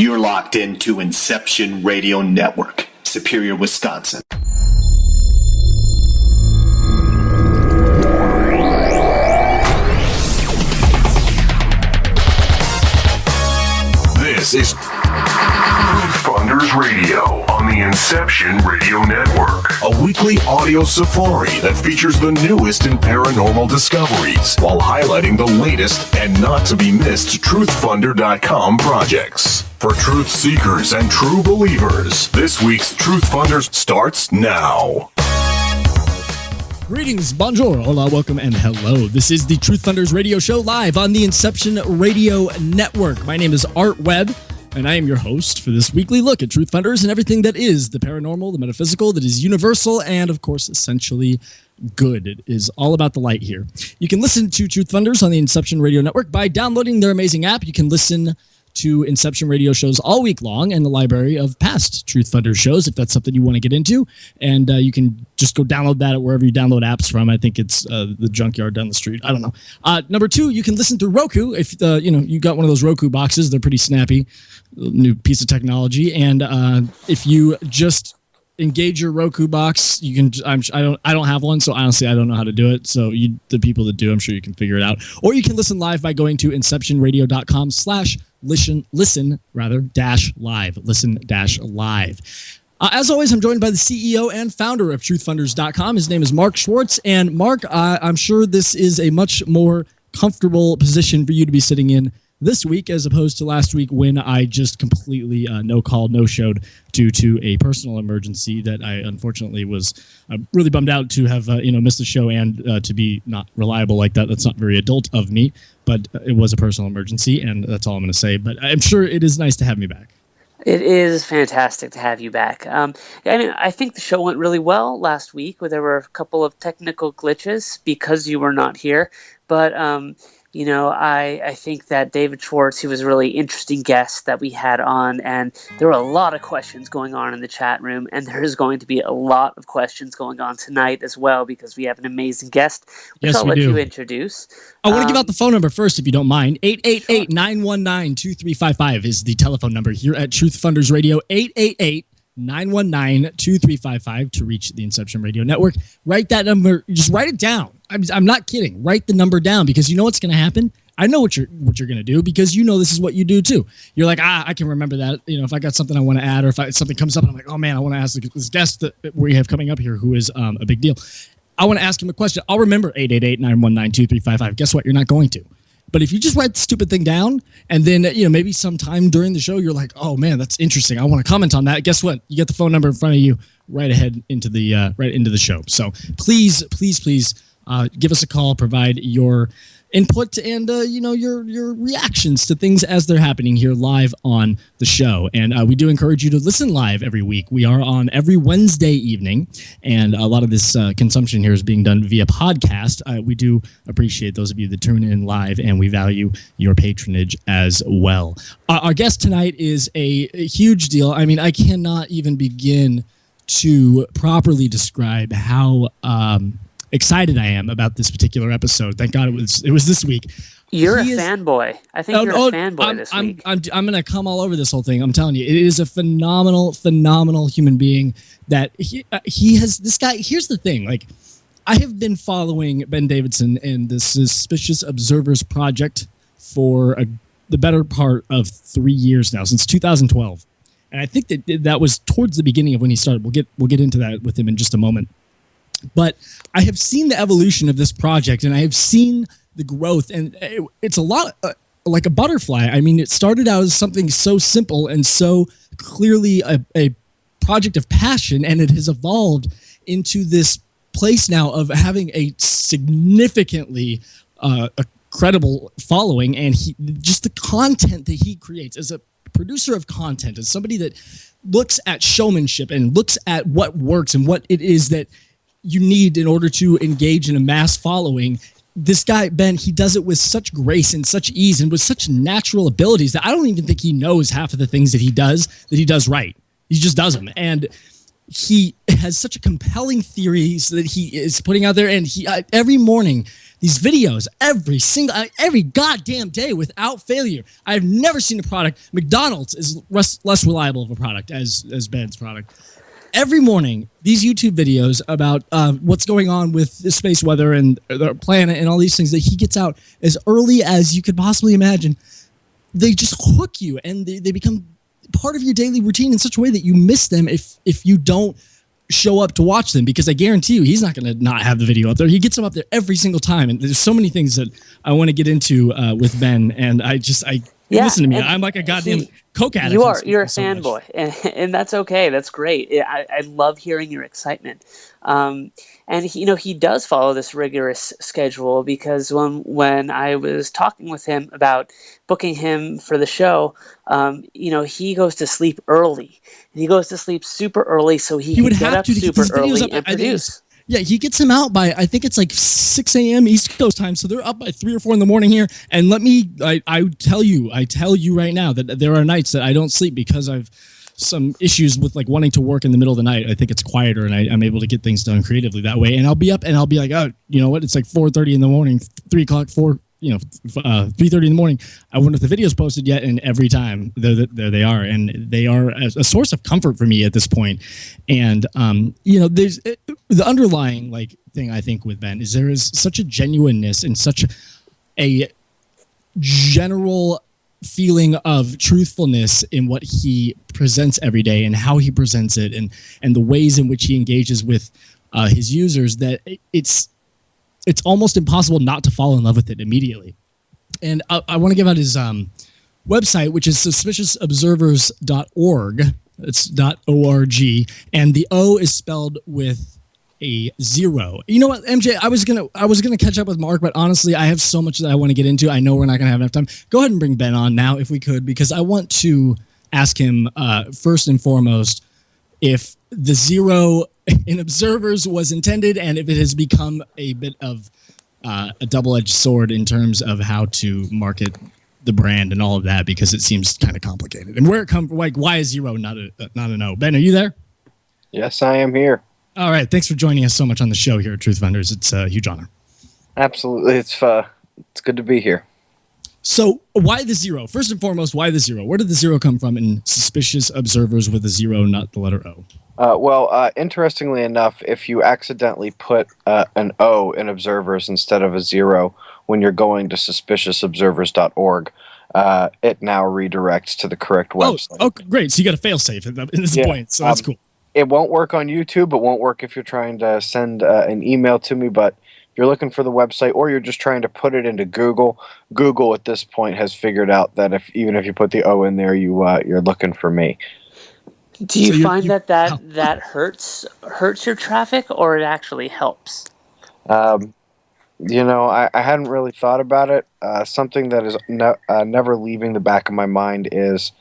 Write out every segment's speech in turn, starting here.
You're locked into Inception Radio Network, Superior, Wisconsin. This is TruthFunders Radio on the Inception Radio Network, a weekly audio safari that features the newest in paranormal discoveries while highlighting the latest and not to be missed TruthFunder.com projects. For truth seekers and true believers, this week's TruthFunders starts now. Greetings, bonjour, hola, welcome, and hello. This is the TruthFunders Radio Show live on the Inception Radio Network. My name is Art Webb, and I am your host for this weekly look at TruthFunders and everything that is the paranormal, the metaphysical, that is universal, and, of course, essentially good. It is all about the light here. You can listen to TruthFunders on the Inception Radio Network by downloading their amazing app. You can listen to Inception Radio shows all week long and the library of past TruthFunders shows if that's something you want to get into. And you can just go download that at wherever you download apps from. I think it's the junkyard down the street. I don't know. Number two, you can listen to Roku. If you got one of those Roku boxes, they're pretty snappy. New piece of technology. And if you just engage your Roku box, you can. I don't have one, so honestly, I don't know how to do it. So the people that do, I'm sure you can figure it out. Or you can listen live by going to inceptionradio.com/listen-live. As always, I'm joined by the CEO and founder of TruthFunders.com. His name is Mark Schwartz. And Mark, I'm sure this is a much more comfortable position for you to be sitting in this week as opposed to last week when I just completely no-showed due to a personal emergency that I unfortunately was really bummed out to have missed the show and to be not reliable like that. That's not very adult of me, but it was a personal emergency, and that's all I'm going to say. But I'm sure it is nice to have me back. It is fantastic to have you back. I think the show went really well last week, where there were a couple of technical glitches because you were not here. But I think that David Schwartz, he was a really interesting guest that we had on, and there were a lot of questions going on in the chat room, and there is going to be a lot of questions going on tonight as well because we have an amazing guest, which I'll let you introduce. I want to give out the phone number first, if you don't mind. 888-919-2355 is the telephone number here at TruthFunders Radio. 888-919-2355 to reach the Inception Radio Network. Write that number. Just write it down. I'm not kidding. Write the number down because you know what's going to happen. I know what you're going to do because you know this is what you do too. You're like, I can remember that. If I got something I want to add or if something comes up and I'm like, oh man, I want to ask this guest that we have coming up here who is a big deal. I want to ask him a question. I'll remember 888-919-2355. Guess what? You're not going to. But if you just write the stupid thing down and then, maybe sometime during the show, you're like, oh man, that's interesting. I want to comment on that. Guess what? You get the phone number in front of you right ahead into the show. So please, give us a call, provide your input and, your reactions to things as they're happening here live on the show. And we do encourage you to listen live every week. We are on every Wednesday evening, and a lot of this consumption here is being done via podcast. We do appreciate those of you that tune in live, and we value your patronage as well. Our guest tonight is a huge deal. I mean, I cannot even begin to properly describe how excited I am about this particular episode. Thank God it was this week. You're a fanboy. I think you're a fanboy this week. I'm going to come all over this whole thing. I'm telling you, it is a phenomenal human being that he has. This guy, here's the thing. Like, I have been following Ben Davidson and the Suspicious Observers Project for the better part of 3 years now, since 2012. And I think that was towards the beginning of when he started. We'll get into that with him in just a moment. But I have seen the evolution of this project, and I have seen the growth, and it's a lot like a butterfly. I mean, it started out as something so simple and so clearly a project of passion, and it has evolved into this place now of having a significantly credible following, and just the content that he creates as a producer of content, as somebody that looks at showmanship and looks at what works and what it is that you need in order to engage in a mass following. This guy, Ben, he does it with such grace and such ease and with such natural abilities that I don't even think he knows half of the things that he does right. He just does them. And he has such a compelling theories that he is putting out there, and he every morning these videos every goddamn day without failure. I've never seen a product. McDonald's is less reliable of a product as Ben's product. Every morning, these YouTube videos about what's going on with the space weather and the planet and all these things that he gets out as early as you could possibly imagine, they just hook you, and they become part of your daily routine in such a way that you miss them if you don't show up to watch them, because I guarantee you he's not going to not have the video up there. He gets them up there every single time, and there's so many things that I want to get into with Ben, and listen to me. I'm like a goddamn Coke addict. You're a fanboy, and that's okay. That's great. I love hearing your excitement. And he does follow this rigorous schedule, because when I was talking with him about booking him for the show, he goes to sleep early. He goes to sleep super early so he can get up super early and produce. Yeah, he gets him out by, I think it's like 6 a.m. East Coast time, so they're up by 3 or 4 in the morning here. And I tell you right now that there are nights that I don't sleep because I've some issues with like wanting to work in the middle of the night. I think it's quieter, and I'm able to get things done creatively that way. And I'll be up and I'll be like, oh, you know what? It's like 4:30 in the morning, 3 o'clock, 3:30 in the morning. I wonder if the video's posted yet. And every time there they are, and they are a source of comfort for me at this point. And there's the underlying like thing I think with Ben is there is such a genuineness and such a general feeling of truthfulness in what he presents every day and how he presents it, and the ways in which he engages with his users, that it's almost impossible not to fall in love with it immediately. And I want to give out his website, which is suspiciousobservers.org. It's .org, and the O is spelled with a 0. You know what, MJ? I was gonna catch up with Mark, but honestly, I have so much that I want to get into. I know we're not gonna have enough time. Go ahead and bring Ben on now, if we could, because I want to ask him first and foremost if the 0 in observers was intended, and if it has become a bit of a double-edged sword in terms of how to market the brand and all of that, because it seems kind of complicated. And where it comes, like, why is 0 not an O? Ben, are you there? Yes, I am here. All right. Thanks for joining us so much on the show here at TruthFunders. It's a huge honor. Absolutely. It's good to be here. So why the 0? First and foremost, why the 0? Where did the 0 come from in suspicious observers with a 0, not the letter O? Interestingly enough, if you accidentally put an O in observers instead of a 0 when you're going to suspiciousobservers.org, it now redirects to the correct website. Oh, great. So you got a fail-safe at this point, so that's cool. It won't work on YouTube. It won't work if you're trying to send an email to me, but if you're looking for the website or you're just trying to put it into Google, Google at this point has figured out that even if you put the O in there, you're looking for me. Do you find that hurts your traffic, or it actually helps? I hadn't really thought about it. Something that is never leaving the back of my mind is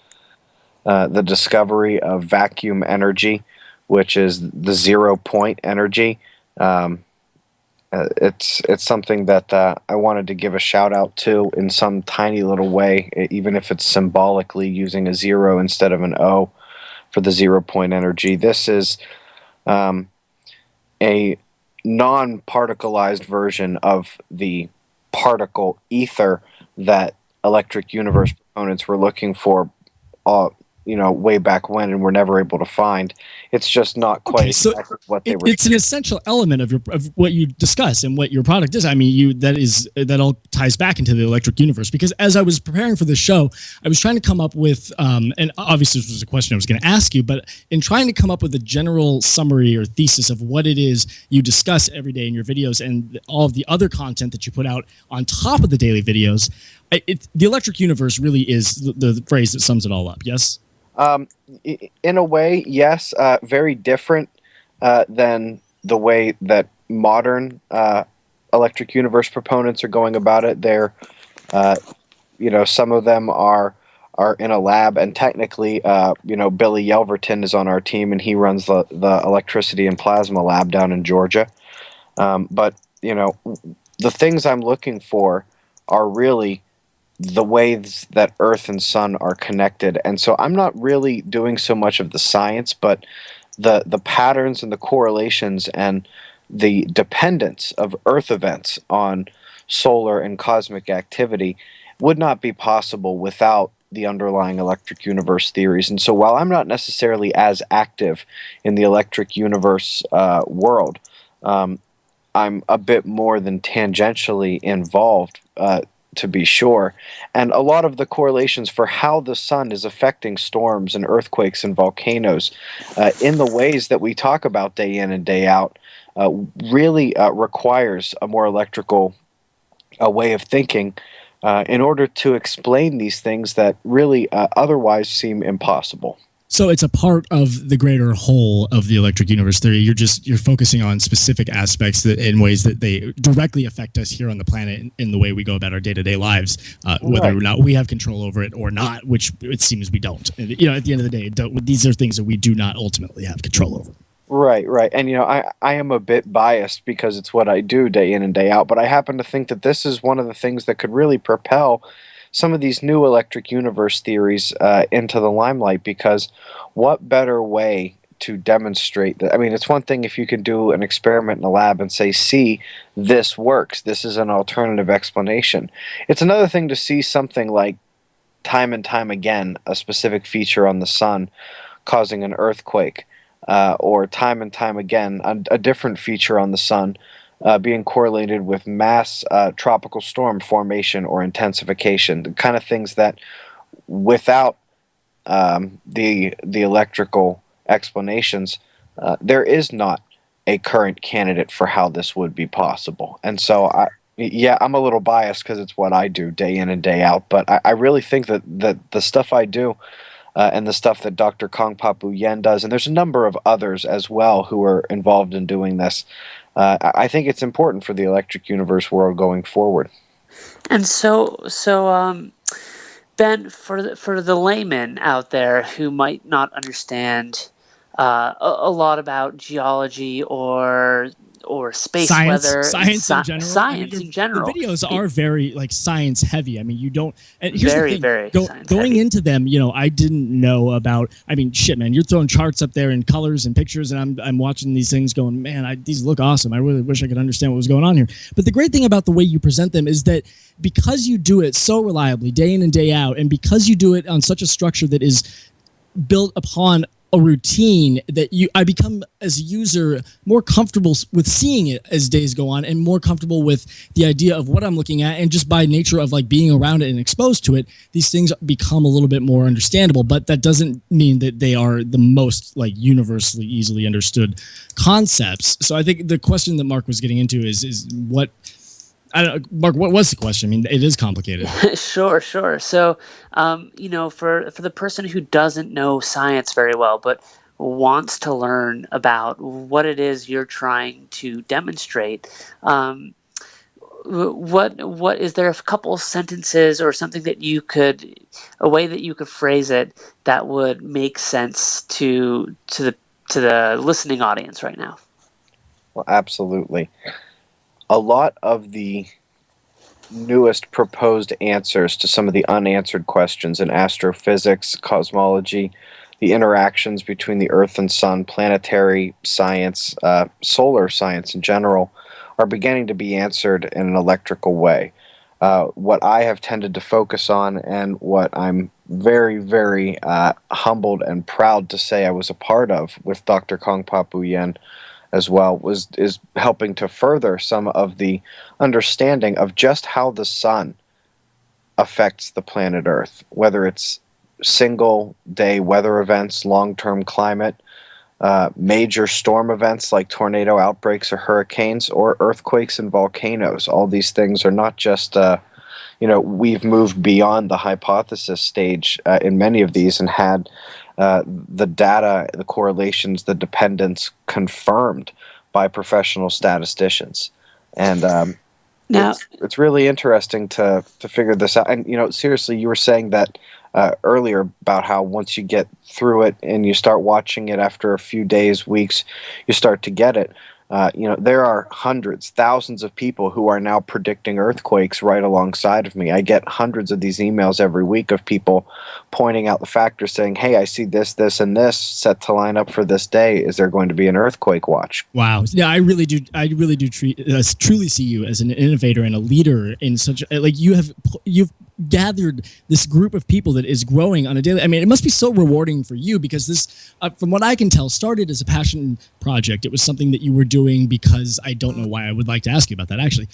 the discovery of vacuum energy, which is the 0 point energy. It's something that I wanted to give a shout out to in some tiny little way, even if it's symbolically using a 0 instead of an O for the 0 point energy. This is a non-particleized version of the particle ether that electric universe proponents were looking for way back when, and were never able to find. It's just not quite exactly what they were. It's an essential element of what you discuss and what your product is. I mean, that all ties back into the electric universe, because as I was preparing for the show, I was trying to come up with, and obviously this was a question I was going to ask you, but in trying to come up with a general summary or thesis of what it is you discuss every day in your videos and all of the other content that you put out on top of the daily videos, the electric universe really is the phrase that sums it all up. Yes? In a way, yes. Very different than the way that modern electric universe proponents are going about it. They're, some of them are in a lab, and technically, Billy Yelverton is on our team, and he runs the electricity and plasma lab down in Georgia. But the things I'm looking for are really the ways that Earth and Sun are connected. And so I'm not really doing so much of the science, but the patterns and the correlations and the dependence of Earth events on solar and cosmic activity would not be possible without the underlying electric universe theories. And so while I'm not necessarily as active in the electric universe world, I'm a bit more than tangentially involved, to be sure. And a lot of the correlations for how the sun is affecting storms and earthquakes and volcanoes in the ways that we talk about day in and day out really requires a more electrical way of thinking in order to explain these things that really otherwise seem impossible. So it's a part of the greater whole of the electric universe theory. You're focusing on specific aspects that, in ways that they directly affect us here on the planet in the way we go about our day-to-day lives, whether or not we have control over it or not, which it seems we don't. And, at the end of the day, these are things that we do not ultimately have control over. Right. And, I am a bit biased because it's what I do day in and day out, but I happen to think that this is one of the things that could really propel some of these new electric universe theories into the limelight, because what better way to demonstrate that? I mean, it's one thing if you can do an experiment in a lab and say, see, this works, this is an alternative explanation. It's another thing to see something like time and time again, a specific feature on the sun causing an earthquake, or time and time again, a different feature on the sun being correlated with mass tropical storm formation or intensification, the kind of things that without the electrical explanations, there is not a current candidate for how this would be possible. And so, I'm a little biased because it's what I do day in and day out, but I really think that the stuff I do and the stuff that Dr. Kongpapu Yen does, and there's a number of others as well who are involved in doing this, I think it's important for the electric universe world going forward. And so, Ben, for the layman out there who might not understand a lot about geology or space weather, science in general. Science in general. The videos are very science heavy. I mean, you don't. And here's very, the thing. very going heavy. into them, I didn't know about. I mean, shit, man, you're throwing charts up there and colors and pictures, and I'm watching these things, going, man, these look awesome. I really wish I could understand what was going on here. But the great thing about the way you present them is that because you do it so reliably, day in and day out, and because you do it on such a structure that is built upon a routine, that I become, as a user, more comfortable with seeing it as days go on, and more comfortable with the idea of what I'm looking at. And just by nature of being around it and exposed to it, these things become a little bit more understandable. But that doesn't mean that they are the most universally easily understood concepts. So I think the question that Mark was getting into is what. I don't know, Mark, what was the question? I mean, it is complicated. Sure. So, for the person who doesn't know science very well, but wants to learn about what it is you're trying to demonstrate, what is there a couple sentences or something that a way that you could phrase it that would make sense to the listening audience right now? Well, absolutely. A lot of the newest proposed answers to some of the unanswered questions in astrophysics, cosmology, the interactions between the Earth and Sun, planetary science, solar science in general, are beginning to be answered in an electrical way. What I have tended to focus on, and what I'm very, very humbled and proud to say I was a part of with Dr. Kongpapu Yen as well, is helping to further some of the understanding of just how the sun affects the planet Earth, whether it's single-day weather events, long-term climate, major storm events like tornado outbreaks or hurricanes, or earthquakes and volcanoes. All these things are not just, we've moved beyond the hypothesis stage in many of these and had the data, the correlations, the dependence confirmed by professional statisticians. And now, it's really interesting to figure this out. And, seriously, you were saying that earlier about how once you get through it and you start watching it after a few days, weeks, you start to get it. There are hundreds, thousands of people who are now predicting earthquakes right alongside of me. I get hundreds of these emails every week of people pointing out the factors, saying, "Hey, I see this, this, and this set to line up for this day. Is there going to be an earthquake watch?" Wow. Yeah, I really do truly see you as an innovator and a leader in such you've gathered this group of people that is growing on a daily. I mean, it must be so rewarding for you because this, from what I can tell, started as a passion project. It was something that you were doing because I don't know why. I would like to ask you about that actually.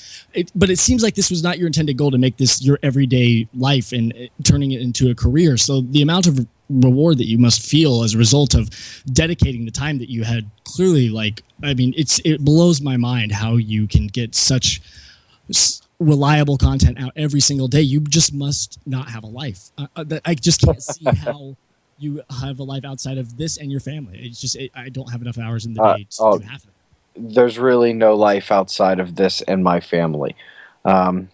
But it seems like this was not your intended goal to make this your everyday life and turning it into a career. So the amount of reward that you must feel as a result of dedicating the time that you had, clearly, it blows my mind how you can get such reliable content out every single day. You just must not have a life. I just can't see how you have a life outside of this and your family. It's just I don't have enough hours in the day to do half of it. There's really no life outside of this and my family. But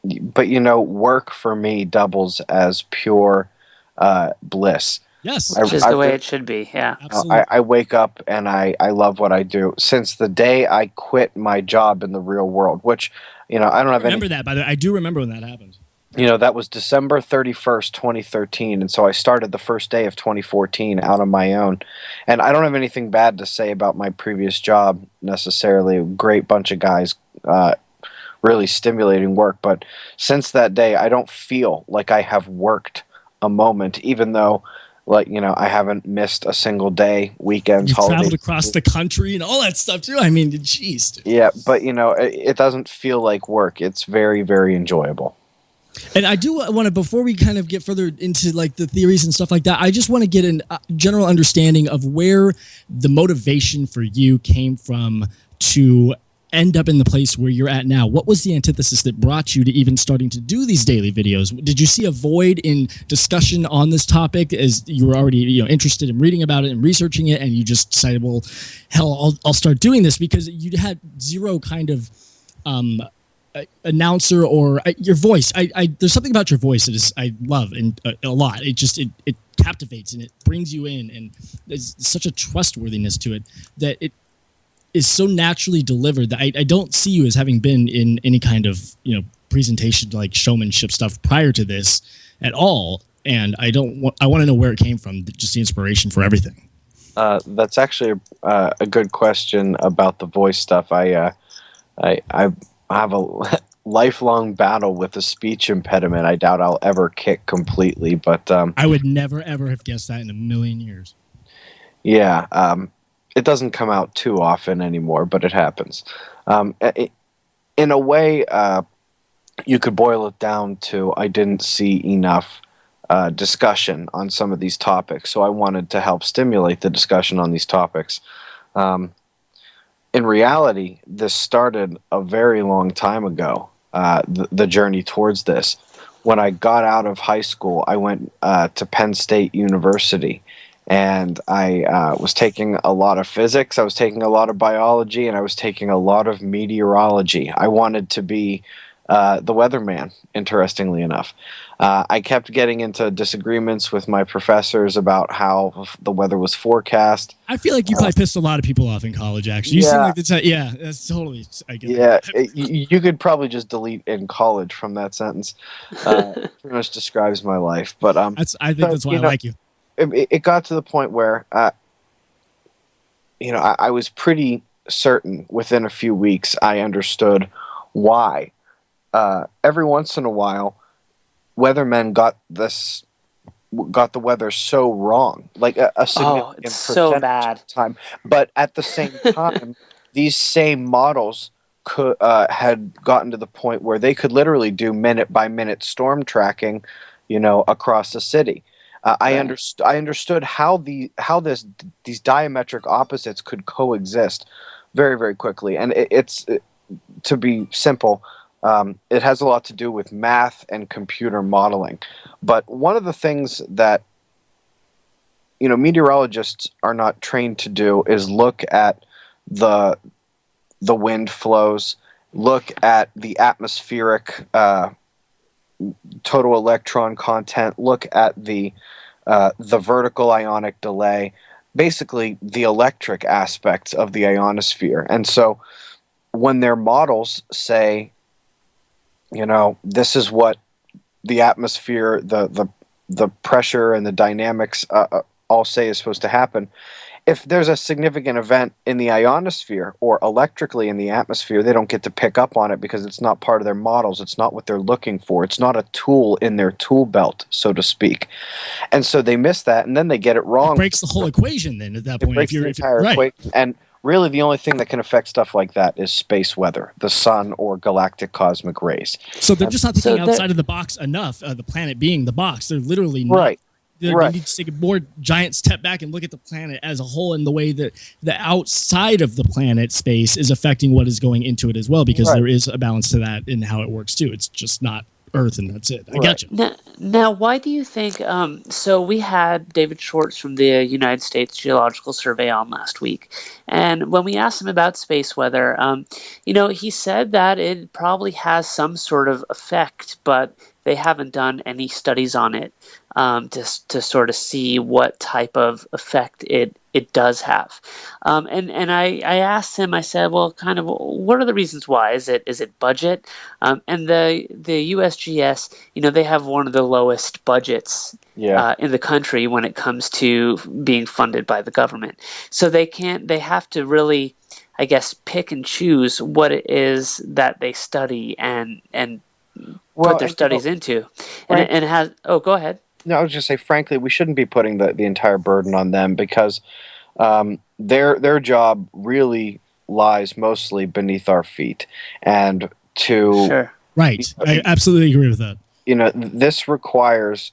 work for me doubles as pure bliss. Yes, which is the way it should be. Yeah, I wake up and I love what I do. Since the day I quit my job in the real world, which I don't have remember that, by the way. I do remember when that happened. That was December 31st, 2013, and so I started the first day of 2014 out on my own. And I don't have anything bad to say about my previous job necessarily. A great bunch of guys, really stimulating work. But since that day, I don't feel like I have worked a moment, even though I haven't missed a single day, weekends, you holidays. Traveled across the country and all that stuff too. I mean, jeez. Yeah, but it doesn't feel like work. It's very, very enjoyable. And I do want to, before we kind of get further into the theories and stuff like that, I just want to get a general understanding of where the motivation for you came from to end up in the place where you're at now. What was the antithesis that brought you to even starting to do these daily videos? Did you see a void in discussion on this topic as you were already interested in reading about it and researching it, and you just decided, well, hell, I'll start doing this, because you had zero kind of announcer or your voice. There's something about your voice that I love and a lot. It captivates and it brings you in, and there's such a trustworthiness to it that it is so naturally delivered that I don't see you as having been in any kind of presentation like showmanship stuff prior to this at all. And I want to know where it came from, just the inspiration for everything. That's actually a good question about the voice stuff. I have a lifelong battle with a speech impediment. I doubt I'll ever kick completely, but I would never ever have guessed that in a million years. Yeah, it doesn't come out too often anymore, but it happens. In a way, you could boil it down to I didn't see enough discussion on some of these topics, so I wanted to help stimulate the discussion on these topics. In reality, this started a very long time ago, the journey towards this. When I got out of high school, I went to Penn State University, and I was taking a lot of physics, I was taking a lot of biology, and I was taking a lot of meteorology. I wanted to be the weatherman, interestingly enough. I kept getting into disagreements with my professors about how the weather was forecast. I feel like you probably pissed a lot of people off in college, actually. You seem like that's totally, I get that. You could probably just delete "in college" from that sentence. Pretty much describes my life. But I think that's why I like you. It got to the point where, I was pretty certain within a few weeks I understood why. Every once in a while, weathermen got the weather so wrong, like a significant it's so bad of time. But at the same time, these same models had gotten to the point where they could literally do minute by minute storm tracking, across the city. I understood how these diametric opposites could coexist very, very quickly, and it's to be simple. It has a lot to do with math and computer modeling. But one of the things that meteorologists are not trained to do is look at the wind flows, look at the atmospheric total electron content, look at the vertical ionic delay, basically the electric aspects of the ionosphere. And so when their models say, this is what the atmosphere, the pressure and the dynamics all say is supposed to happen, if there's a significant event in the ionosphere or electrically in the atmosphere, they don't get to pick up on it because it's not part of their models. It's not what they're looking for. It's not a tool in their tool belt, so to speak. And so they miss that, and then they get it wrong. It breaks the whole equation then at that point. It breaks the entire equation. And really the only thing that can affect stuff like that is space weather, the sun or galactic cosmic rays. So they're just not thinking outside of the box enough, the planet being the box. They're literally not. Right. They need to take a more giant step back and look at the planet as a whole and the way that the outside of the planet space is affecting what is going into it as well, because there is a balance to that in how it works too. It's just not Earth and that's it. I got you. Now, why do you think, so we had David Schwartz from the United States Geological Survey on last week, and when we asked him about space weather, he said that it probably has some sort of effect, but they haven't done any studies on it to sort of see what type of effect it does have. And I asked him, I said, well, kind of, what are the reasons why? Is it budget? And the USGS, they have one of the lowest budgets in the country when it comes to being funded by the government. So they have to really, I guess, pick and choose what it is that they study and put their studies into. And it has, go ahead. No, I was just say, frankly, we shouldn't be putting the entire burden on them because their job really lies mostly beneath our feet. And Right. I absolutely agree with that. This requires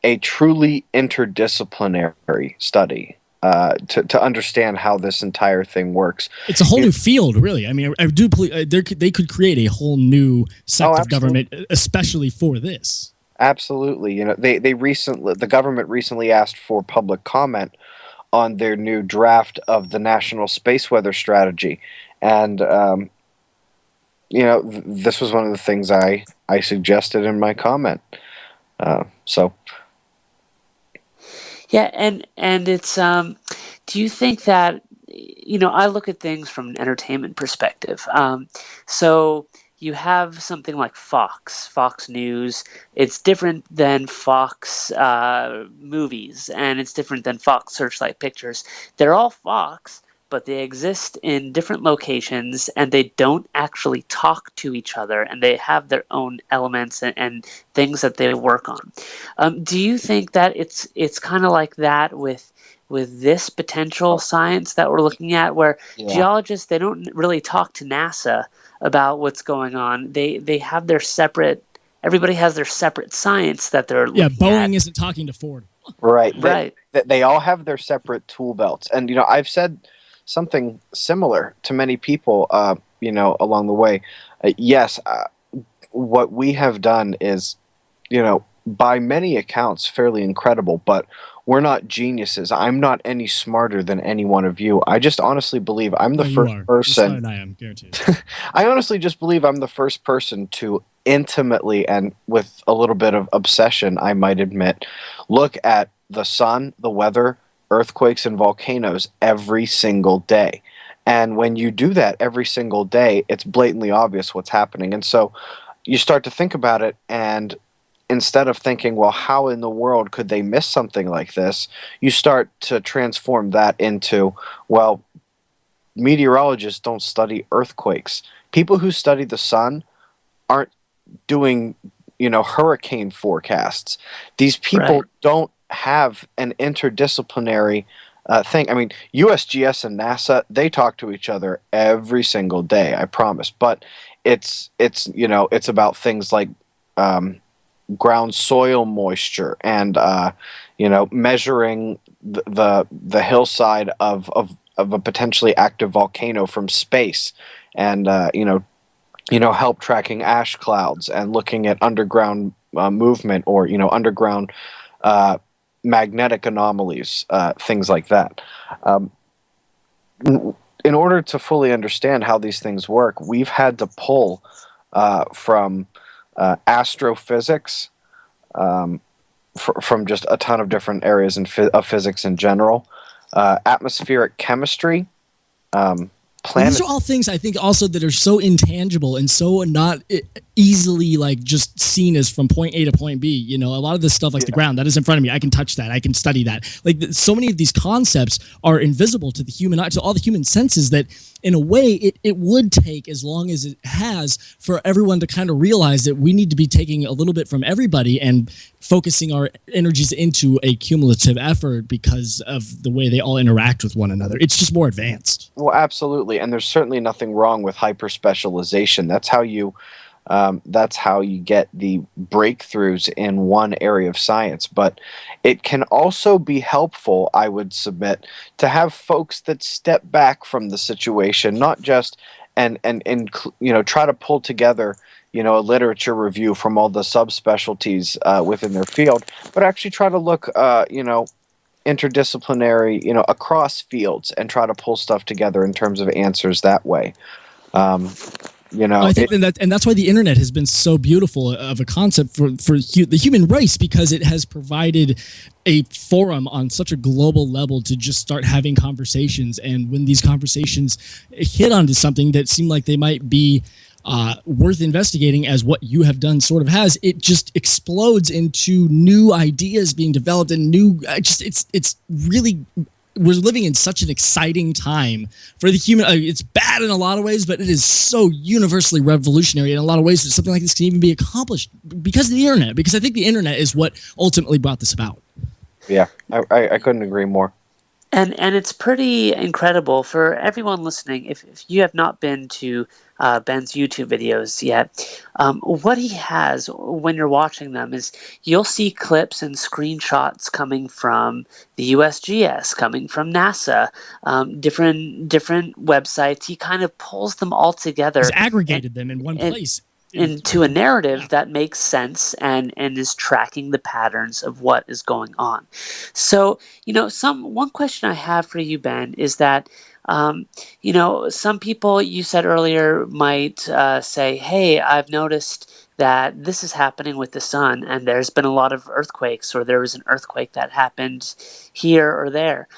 a truly interdisciplinary study to understand how this entire thing works. It's a whole new field, really. I mean, I do believe they could create a whole new sector of government, especially for this. Absolutely. The government recently asked for public comment on their new draft of the National Space Weather Strategy. And, this was one of the things I suggested in my comment. Yeah, and it's do you think that I look at things from an entertainment perspective. So you have something like Fox News. It's different than Fox movies, and it's different than Fox Searchlight Pictures. They're all Fox, but they exist in different locations, and they don't actually talk to each other, and they have their own elements and things that they work on. Do you think that it's kind of like that with this potential science that we're looking at, where geologists, they don't really talk to NASA about what's going on. They have their separate. Everybody has their separate science that they're looking Boeing at. Isn't talking to Ford. Right. They all have their separate tool belts, and I've said something similar to many people. Along the way. What we have done is, by many accounts, fairly incredible, but we're not geniuses. I'm not any smarter than any one of you. I just honestly believe I'm the first person. I am, guaranteed. I honestly just believe I'm the first person to intimately and with a little bit of obsession, I might admit, look at the sun, the weather, earthquakes, and volcanoes every single day. And when you do that every single day, it's blatantly obvious what's happening. And so you start to think about it, and instead of thinking, well, how in the world could they miss something like this, you start to transform that into, well, meteorologists don't study earthquakes. People who study the sun aren't doing, hurricane forecasts. These people don't have an interdisciplinary thing. I mean, USGS and NASA, they talk to each other every single day, I promise. But it's about things like ground soil moisture and measuring the hillside of a potentially active volcano from space, and help tracking ash clouds and looking at underground movement or underground magnetic anomalies, things like that. In order to fully understand how these things work, we've had to pull from astrophysics, from just a ton of different areas of physics in general, atmospheric chemistry, planet. These are all things I think also that are so intangible and so not easily like just seen as from point A to point B. You know, a lot of this stuff like the ground that is in front of me, I can touch that, I can study that. Like so many of these concepts are invisible to the human eye, to all the human senses, that in a way it would take as long as it has for everyone to kind of realize that we need to be taking a little bit from everybody and focusing our energies into a cumulative effort because of the way they all interact with one another. It's just more advanced. Well, absolutely, and there's certainly nothing wrong with hyper specialization. That's how you get the breakthroughs in one area of science. But it can also be helpful, I would submit, to have folks that step back from the situation, not just and try to pull together a literature review from all the subspecialties within their field, but actually try to look interdisciplinary, across fields, and try to pull stuff together in terms of answers that way. I think that's why the internet has been so beautiful of a concept for the human race, because it has provided a forum on such a global level to just start having conversations. And when these conversations hit onto something that seemed like they might be worth investigating, as what you have done sort of has, it just explodes into new ideas being developed and new. It's really. We're living in such an exciting time for the human. It's bad in a lot of ways, but it is so universally revolutionary in a lot of ways that something like this can even be accomplished because of the internet. Because I think the internet is what ultimately brought this about. Yeah, I couldn't agree more. And it's pretty incredible for everyone listening. If you have not been to Ben's YouTube videos yet, what he has when you're watching them is you'll see clips and screenshots coming from the USGS, coming from NASA, different websites. He kind of pulls them all together. He's aggregated them in one place. Into a narrative that makes sense and is tracking the patterns of what is going on. So, one question I have for you, Ben, is that, some people, you said earlier, might say, hey, I've noticed that this is happening with the sun, and there's been a lot of earthquakes, or there was an earthquake that happened here or there.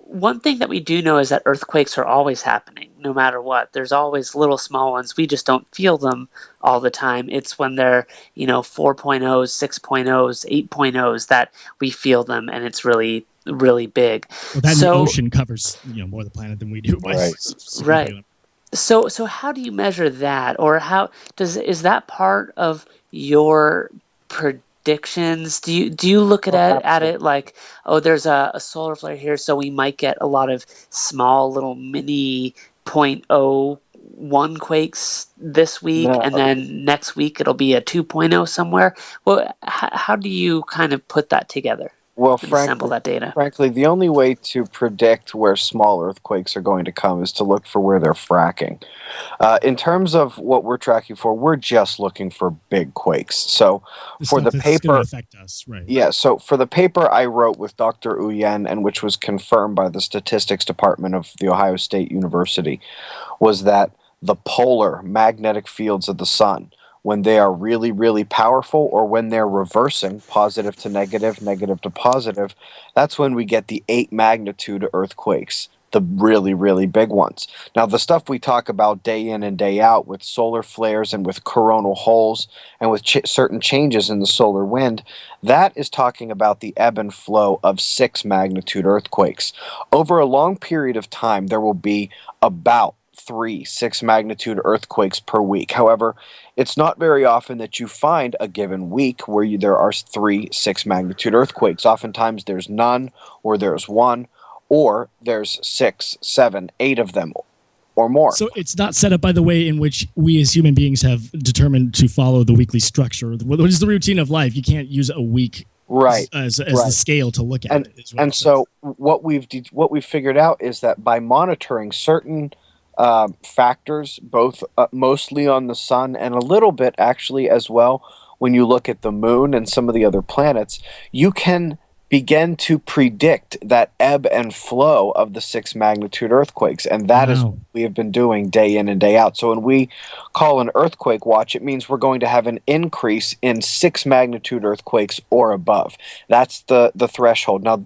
One thing that we do know is that earthquakes are always happening, no matter what. There's always little small ones. We just don't feel them all the time. It's when they're, 4.0s, 6.0s, 8.0s that we feel them, and it's really, really big. Well, that the ocean covers, more of the planet than we do. Right. So how do you measure that, or is that part of your predictions? Do you look at it like, oh, there's a solar flare here, so we might get a lot of small little mini 0.01 quakes this week, and then next week it'll be a 2.0 somewhere? Well, how do you kind of put that together? Well, sample that data. Frankly, the only way to predict where small earthquakes are going to come is to look for where they're fracking. In terms of what we're tracking for, we're just looking for big quakes. So for the paper, affect us, right? Yeah. So for the paper I wrote with Dr. Uyen, and which was confirmed by the statistics department of the Ohio State University, was that the polar magnetic fields of the sun, when they are really, really powerful, or when they're reversing positive to negative, negative to positive, that's when we get the 8 magnitude earthquakes, the really, really big ones. Now, the stuff we talk about day in and day out with solar flares and with coronal holes and with certain changes in the solar wind, that is talking about the ebb and flow of 6 magnitude earthquakes. Over a long period of time, there will be about 3 6 magnitude earthquakes per week. However, it's not very often that you find a given week where there are 3 6 magnitude earthquakes. Oftentimes there's none, or there's 1, or there's 6, 7, 8 of them or more. So it's not set up by the way in which we as human beings have determined to follow the weekly structure. What is the routine of life? You can't use a week as the scale to look at it. And so what we've figured out is that by monitoring certain factors, both mostly on the sun and a little bit actually as well when you look at the moon and some of the other planets, you can begin to predict that ebb and flow of the 6 magnitude earthquakes. And that is what we have been doing day in and day out. So when we call an earthquake watch, it means we're going to have an increase in 6 magnitude earthquakes or above. That's the threshold. Now,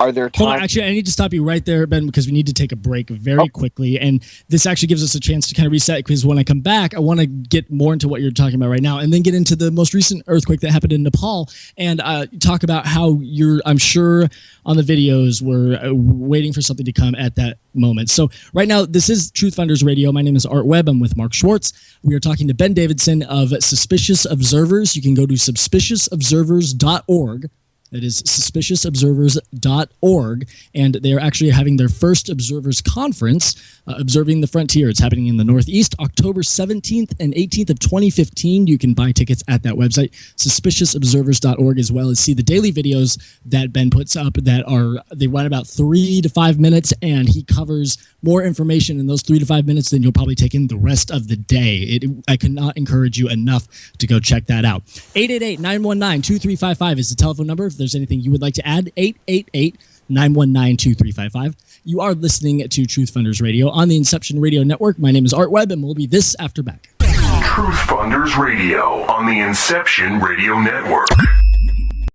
Are there times? Hold on, actually, I need to stop you right there, Ben, because we need to take a break very quickly. And this actually gives us a chance to kind of reset, because when I come back, I want to get more into what you're talking about right now, and then get into the most recent earthquake that happened in Nepal, and talk about how I'm sure on the videos were waiting for something to come at that moment. So right now, this is TruthFunders Radio. My name is Art Webb. I'm with Mark Schwartz. We are talking to Ben Davidson of Suspicious Observers. You can go to suspiciousobservers.org. That is suspiciousobservers.org, and they are actually having their first Observers Conference, Observing the Frontier. It's happening in the Northeast, October 17th and 18th of 2015. You can buy tickets at that website, suspiciousobservers.org, as well as see the daily videos that Ben puts up they run about 3 to 5 minutes, and he covers more information in those 3 to 5 minutes than you'll probably take in the rest of the day. I cannot encourage you enough to go check that out. 888-919-2355 is the telephone number. If there's anything you would like to add, 888-919-2355. You are listening to TruthFunders Radio on the Inception Radio Network. My name is Art Webb, and we'll be this after back. TruthFunders Radio on the Inception Radio Network.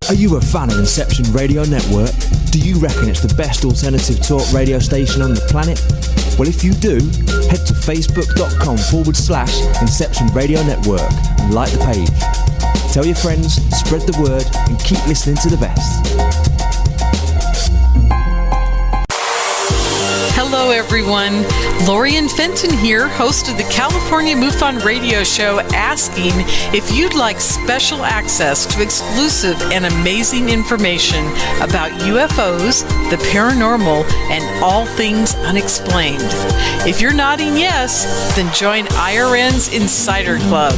Are you a fan of Inception Radio Network? Do you reckon it's the best alternative talk radio station on the planet? Well, if you do, head to facebook.com/Inception Radio Network and like the page. Tell your friends, spread the word, and keep listening to the best. Hello, everyone. Lorian Fenton here, host of the California MUFON radio show, asking if you'd like special access to exclusive and amazing information about UFOs, the paranormal, and all things unexplained. If you're nodding yes, then join IRN's Insider Club.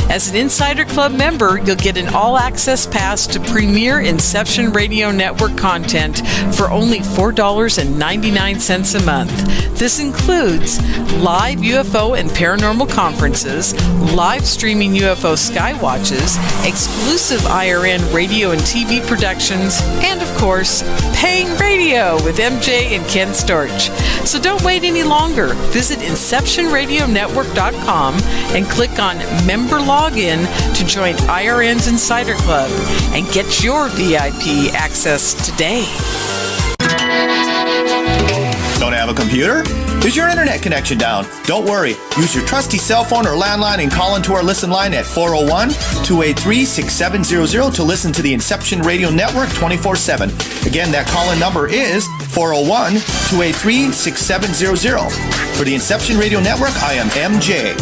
As an Insider Club member, you'll get an all-access pass to premier Inception Radio Network content for only $4.99 a month. This includes live UFO and paranormal conferences, live streaming UFO skywatches, exclusive IRN radio and TV productions, and of course, paying radio with MJ and Ken Storch. So don't wait any longer. Visit InceptionRadioNetwork.com and click on Member Login to join IRN's Insider Club and get your VIP access today. Don't have a computer? Is your internet connection down? Don't worry. Use your trusty cell phone or landline and call into our listen line at 401-283-6700 to listen to the Inception Radio Network 24/7. Again, that call-in number is 401-283-6700. For the Inception Radio Network, I am MJ.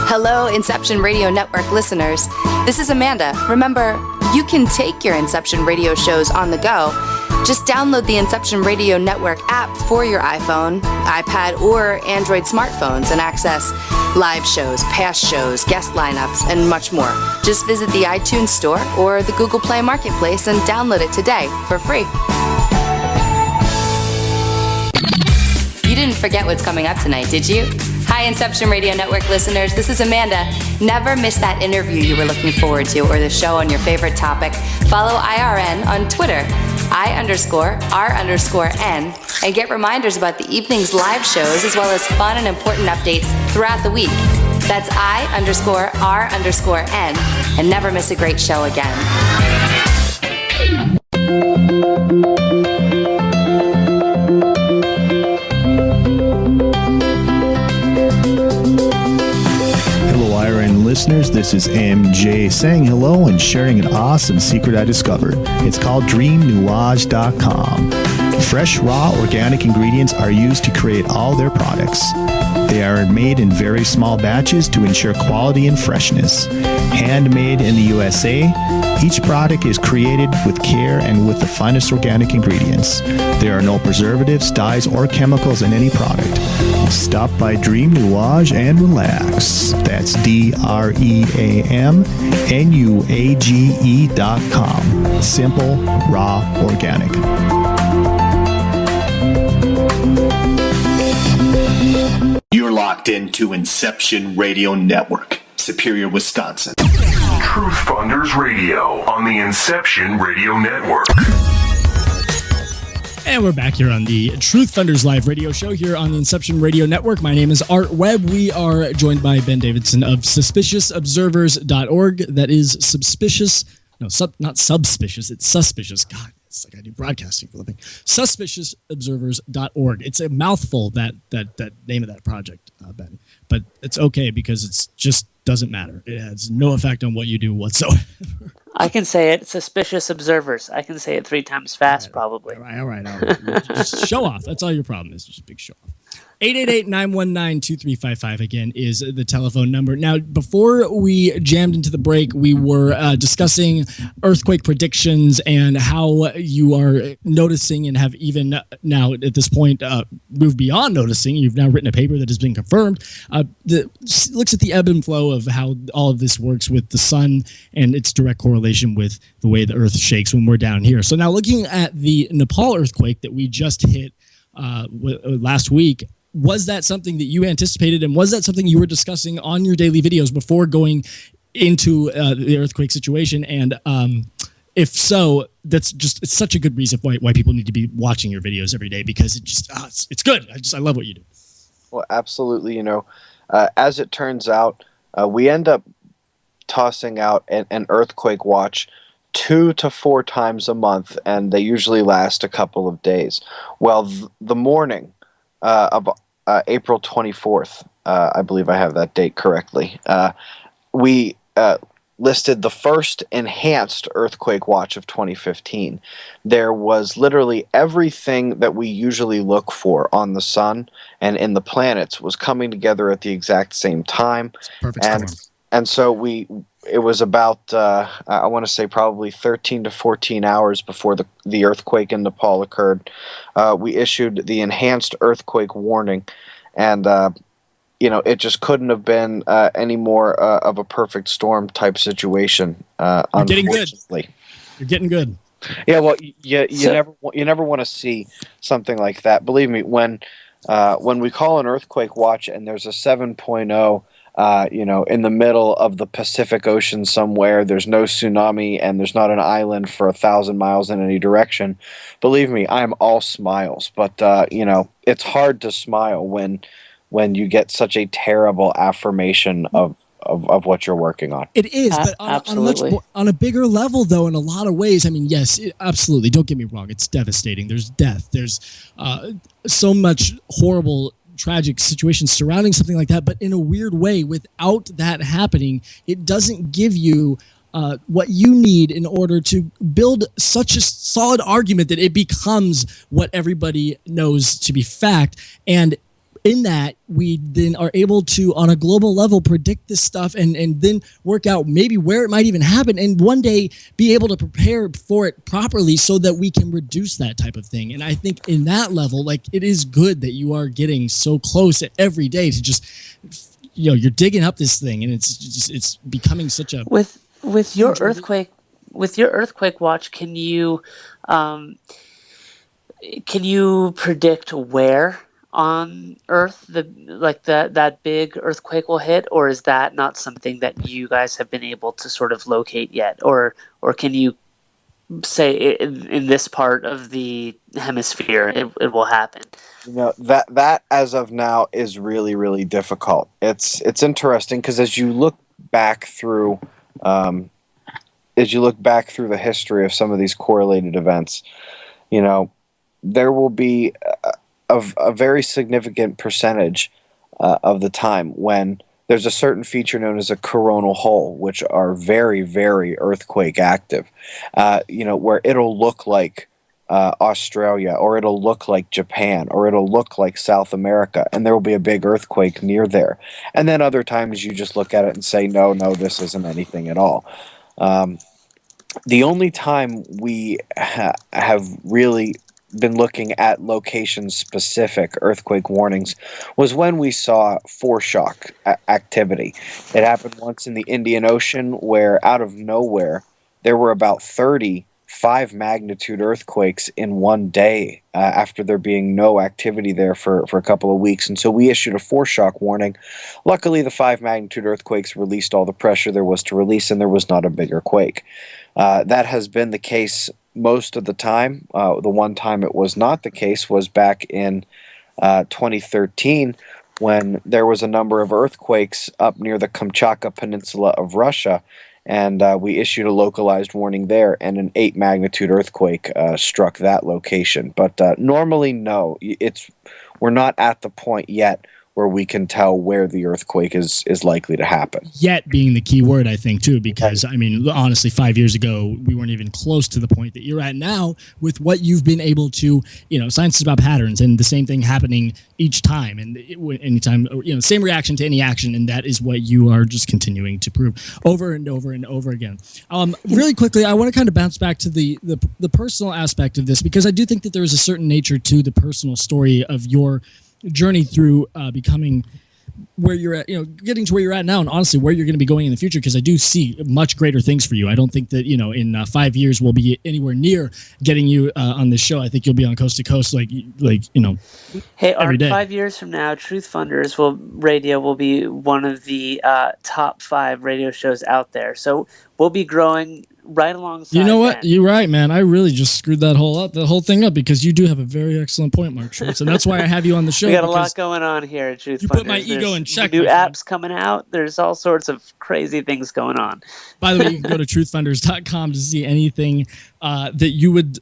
Hello, Inception Radio Network listeners. This is Amanda. Remember, you can take your Inception Radio shows on the go. Just download the Inception Radio Network app for your iPhone, iPad, or Android smartphones and access live shows, past shows, guest lineups, and much more. Just visit the iTunes Store or the Google Play Marketplace and download it today for free. You didn't forget what's coming up tonight, did you? Hi, Inception Radio Network listeners. This is Amanda. Never miss that interview you were looking forward to or the show on your favorite topic. Follow IRN on Twitter, I_R_N, and get reminders about the evening's live shows as well as fun and important updates throughout the week. That's I_R_N, and never miss a great show again. Listeners, this is MJ saying hello and sharing an awesome secret I discovered. It's called DreamNuage.com. Fresh, raw, organic ingredients are used to create all their products. They are made in very small batches to ensure quality and freshness. Handmade in the USA, each product is created with care and with the finest organic ingredients. There are no preservatives, dyes, or chemicals in any product. Stop by Dream Nuage and relax. That's DreamNuage.com. Simple, raw, organic. You're locked into Inception Radio Network, Superior, Wisconsin. TruthFunders Radio on the Inception Radio Network. And we're back here on the TruthFunders live radio show here on the Inception Radio Network. My name is Art Webb. We are joined by Ben Davidson of suspiciousobservers.org. That is suspicious not subspicious. It's suspicious. God, it's like I do broadcasting for a living. Suspiciousobservers.org. It's a mouthful, that name of that project, Ben. But it's okay because it's just doesn't matter. It has no effect on what you do whatsoever. I can say it. Suspicious Observers. I can say it 3 times fast, probably. All right. Just show off. That's all your problem is. Just a big show off. 888-919-2355 again is the telephone number. Now, before we jammed into the break, we were discussing earthquake predictions and how you are noticing and have even now at this point moved beyond noticing. You've now written a paper that has been confirmed that looks at the ebb and flow of how all of this works with the sun and its direct correlation with the way the earth shakes when we're down here. So now looking at the Nepal earthquake that we just hit last week, was that something that you anticipated, and was that something you were discussing on your daily videos before going into the earthquake situation? And if so, it's such a good reason why people need to be watching your videos every day, because it's good. I love what you do. Well, absolutely. As it turns out, we end up tossing out an earthquake watch 2 to 4 times a month, and they usually last a couple of days. Well, the morning of April 24th, I believe I have that date correctly, we listed the first enhanced earthquake watch of 2015. There was literally everything that we usually look for on the sun and in the planets was coming together at the exact same time. Perfect storm. And so it was about, I want to say probably 13 to 14 hours before the earthquake in Nepal occurred. We issued the enhanced earthquake warning, and it just couldn't have been any more of a perfect storm type situation. You're getting good. You're getting good. Yeah, well, you never want to see something like that. Believe me, when we call an earthquake watch and there's a 7.0. In the middle of the Pacific Ocean somewhere, there's no tsunami and there's not an island for 1,000 miles in any direction. Believe me, I'm all smiles. But, it's hard to smile when you get such a terrible affirmation of what you're working on. It is, but on a bigger level, though, in a lot of ways. I mean, yes, absolutely. Don't get me wrong. It's devastating. There's death. There's so much horrible tragic situations surrounding something like that, but in a weird way, without that happening, it doesn't give you what you need in order to build such a solid argument that it becomes what everybody knows to be fact. And in that, we then are able to, on a global level, predict this stuff and then work out maybe where it might even happen, and one day be able to prepare for it properly so that we can reduce that type of thing. And I think in that level, it is good that you are getting so close every day to just, you're digging up this thing, and it's becoming such a with your earthquake watch. Can you predict where on Earth that big earthquake will hit, or is that not something that you guys have been able to sort of locate yet, or can you say in this part of the hemisphere it will happen? That as of now is really, really difficult. It's interesting because as you look back through the history of some of these correlated events, there will be a very significant percentage of the time when there's a certain feature known as a coronal hole, which are very, very earthquake active, where it'll look like Australia, or it'll look like Japan, or it'll look like South America, and there will be a big earthquake near there. And then other times you just look at it and say, no, this isn't anything at all. The only time we have really been looking at location-specific earthquake warnings was when we saw foreshock activity. It happened once in the Indian Ocean, where out of nowhere there were about 30 5-magnitude earthquakes in one day after there being no activity there for a couple of weeks. And so we issued a foreshock warning. Luckily, the 5-magnitude earthquakes released all the pressure there was to release, and there was not a bigger quake. That has been the case most of the time. The one time it was not the case was back in 2013, when there was a number of earthquakes up near the Kamchatka Peninsula of Russia, and we issued a localized warning there, and an 8 magnitude earthquake struck that location. But normally, no, we're not at the point yet where we can tell where the earthquake is likely to happen. Yet being the key word, I think, too, because, I mean, honestly, 5 years ago, we weren't even close to the point that you're at now with what you've been able to, science is about patterns, and the same thing happening each time, and anytime, same reaction to any action, and that is what you are just continuing to prove over and over and over again. Really quickly, I want to kind of bounce back to the personal aspect of this, because I do think that there is a certain nature to the personal story of your journey through becoming where you're at, getting to where you're at now, and honestly where you're going to be going in the future, because I do see much greater things for you. I don't think that in 5 years we'll be anywhere near getting you on this show. I think you'll be on coast to coast Hey, every day. 5 years from now, TruthFunders Radio will be one of the top 5 radio shows out there. So we'll be growing right alongside. You know what? Ben. You're right, man. I really just screwed the whole thing up, because you do have a very excellent point, Mark Schwartz, and that's why I have you on the show. We got a lot going on here at TruthFunders. You put my ego in check. New apps coming out. There's all sorts of crazy things going on. By the way, you can go to truthfunders.com to see anything that you would,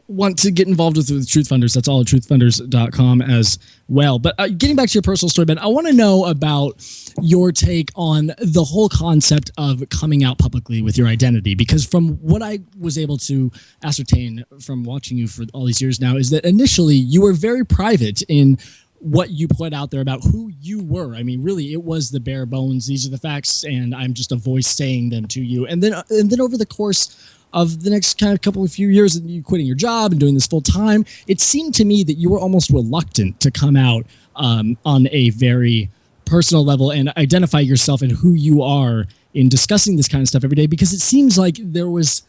want to get involved with TruthFunders. That's all at truthfunders.com as well. But getting back to your personal story, Ben, I want to know about your take on the whole concept of coming out publicly with your identity, because from what I was able to ascertain from watching you for all these years now is that initially you were very private in what you put out there about who you were. I mean, really, it was the bare bones. These are the facts, and I'm just a voice saying them to you. And then over the course of the next kind of few years, and you quitting your job and doing this full time, it seemed to me that you were almost reluctant to come out on a very personal level and identify yourself and who you are in discussing this kind of stuff every day, because it seems like there was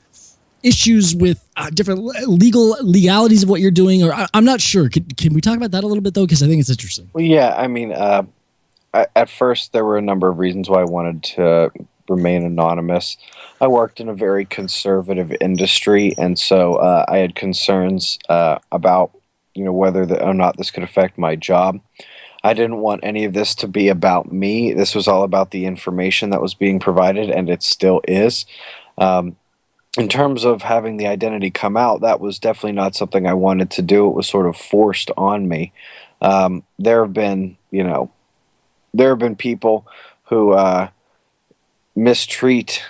issues with different legalities of what you're doing, or I'm not sure. Can we talk about that a little bit, though? Because I think it's interesting. Well, yeah, I mean, at first there were a number of reasons why I wanted to remain anonymous. I worked in a very conservative industry, and so I had concerns about whether or not this could affect my job. I didn't want any of this to be about me. This was all about the information that was being provided, and it still is. In terms of having the identity come out, that was definitely not something I wanted to do. It was sort of forced on me. There have been people who mistreat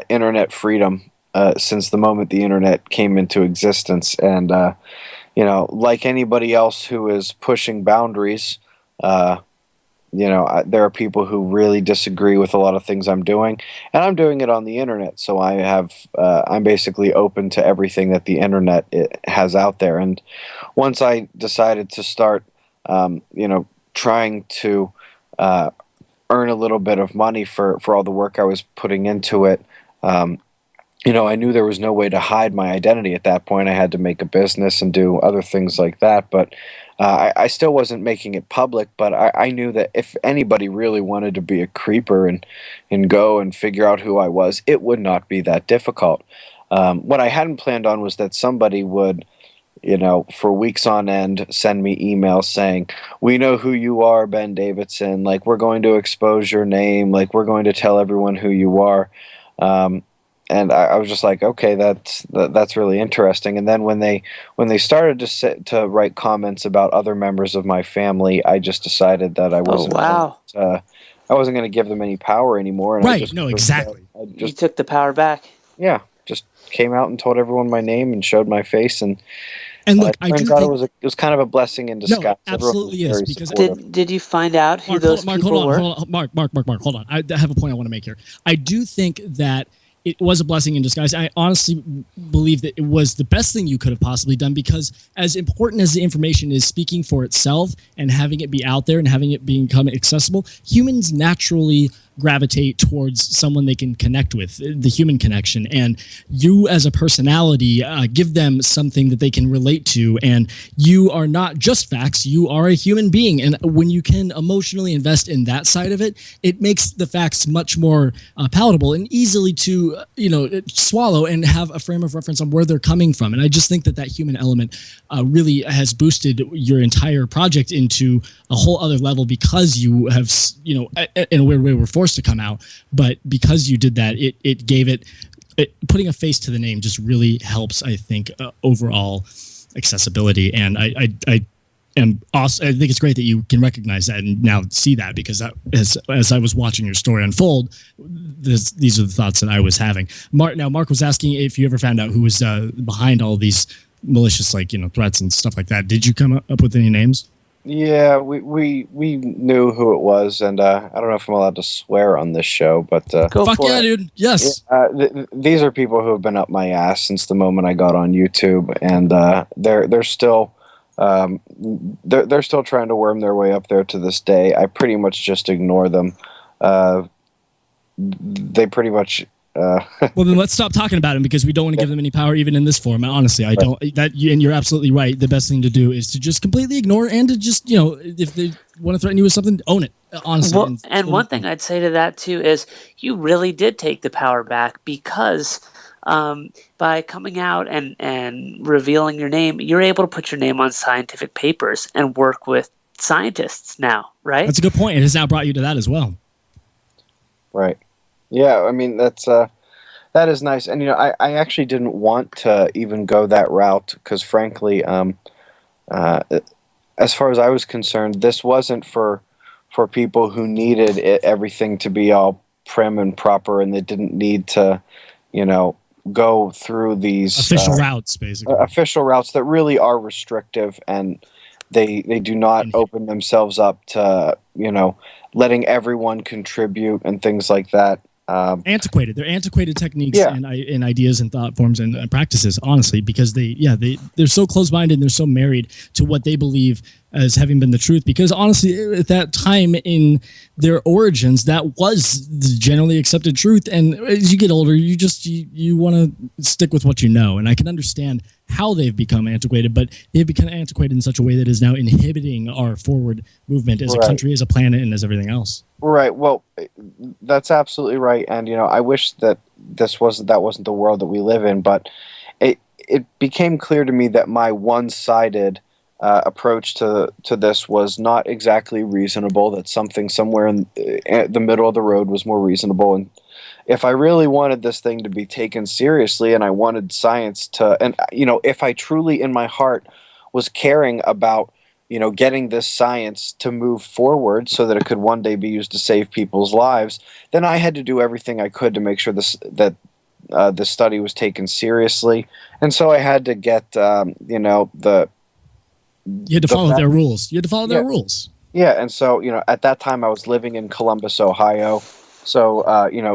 internet freedom since the moment the internet came into existence, and like anybody else who is pushing boundaries, there are people who really disagree with a lot of things I'm doing, and I'm doing it on the internet. So I'm basically open to everything that the internet has out there. And once I decided to start, trying to earn a little bit of money for all the work I was putting into it, I knew there was no way to hide my identity at that point. I had to make a business and do other things like that, but I still wasn't making it public. But I knew that if anybody really wanted to be a creeper and go and figure out who I was, it would not be that difficult. What I hadn't planned on was that somebody would, for weeks on end, send me emails saying, "We know who you are, Ben Davidson. Like, we're going to expose your name. Like, we're going to tell everyone who you are." And I was just like, okay, that's really interesting. And then when they started to write comments about other members of my family, I just decided that I wasn't. Oh, wow. I wasn't going to give them any power anymore. And Right. Exactly. You took the power back. Yeah. Just came out and told everyone my name and showed my face. And look, it turns out it was kind of a blessing in disguise. No, absolutely is. Because did you find out who those people were? Mark, hold on. I have a point I want to make here. I do think that it was a blessing in disguise. I honestly believe that it was the best thing you could have possibly done, because as important as the information is speaking for itself and having it be out there and having it become accessible, humans naturally gravitate towards someone they can connect with, the human connection. And you as a personality give them something that they can relate to. And you are not just facts, you are a human being. And when you can emotionally invest in that side of it, it makes the facts much more palatable and easily to swallow and have a frame of reference on where they're coming from. And I just think that human element really has boosted your entire project into a whole other level, because you have, in a weird way, we're forced forced to come out. But because you did that, it gave it putting a face to the name just really helps, I think, overall accessibility. And I think it's great that you can recognize that and now see that, because that, as I was watching your story unfold, these are the thoughts that I was having. Mark was asking if you ever found out who was behind all these malicious, threats and stuff like that. Did you come up with any names? Yeah, we knew who it was, and I don't know if I'm allowed to swear on this show, but fuck yeah, dude. Yes. These are people who have been up my ass since the moment I got on YouTube, and they're still they're still trying to worm their way up there to this day. I pretty much just ignore them. They pretty much. Well, then let's stop talking about them, because we don't want to give them any power, even in this form. Honestly, I don't. And you're absolutely right. The best thing to do is to just completely ignore, and to just, if they want to threaten you with something, own it. Honestly. Well, and one thing I'd say to that too is you really did take the power back, because by coming out and revealing your name, you're able to put your name on scientific papers and work with scientists now, right? That's a good point. It has now brought you to that as well. Right. Yeah, I mean, that is nice. And, I actually didn't want to even go that route, because frankly, as far as I was concerned, this wasn't for people who needed everything to be all prim and proper, and they didn't need to, go through these official routes, basically. Official routes that really are restrictive, and they do not open themselves up to, letting everyone contribute and things like that. Antiquated. They're antiquated techniques and ideas and thought forms and practices, honestly, because they're so close-minded and they're so married to what they believe as having been the truth. Because honestly, at that time in their origins, that was the generally accepted truth. And as you get older, you want to stick with what you know. And I can understand how they've become antiquated, but they've become antiquated in such a way that is now inhibiting our forward movement as a country, as a planet, and as everything else. Right. Well, that's absolutely right. And, I wish that that wasn't the world that we live in, but it became clear to me that my one-sided approach to this was not exactly reasonable, that something somewhere in the middle of the road was more reasonable. And if I really wanted this thing to be taken seriously, and I wanted science to, and, if I truly in my heart was caring about, getting this science to move forward so that it could one day be used to save people's lives, then I had to do everything I could to make sure that the study was taken seriously. And so I had to get, you had to follow their rules. You had to follow their rules. Yeah, and so, at that time I was living in Columbus, Ohio. So,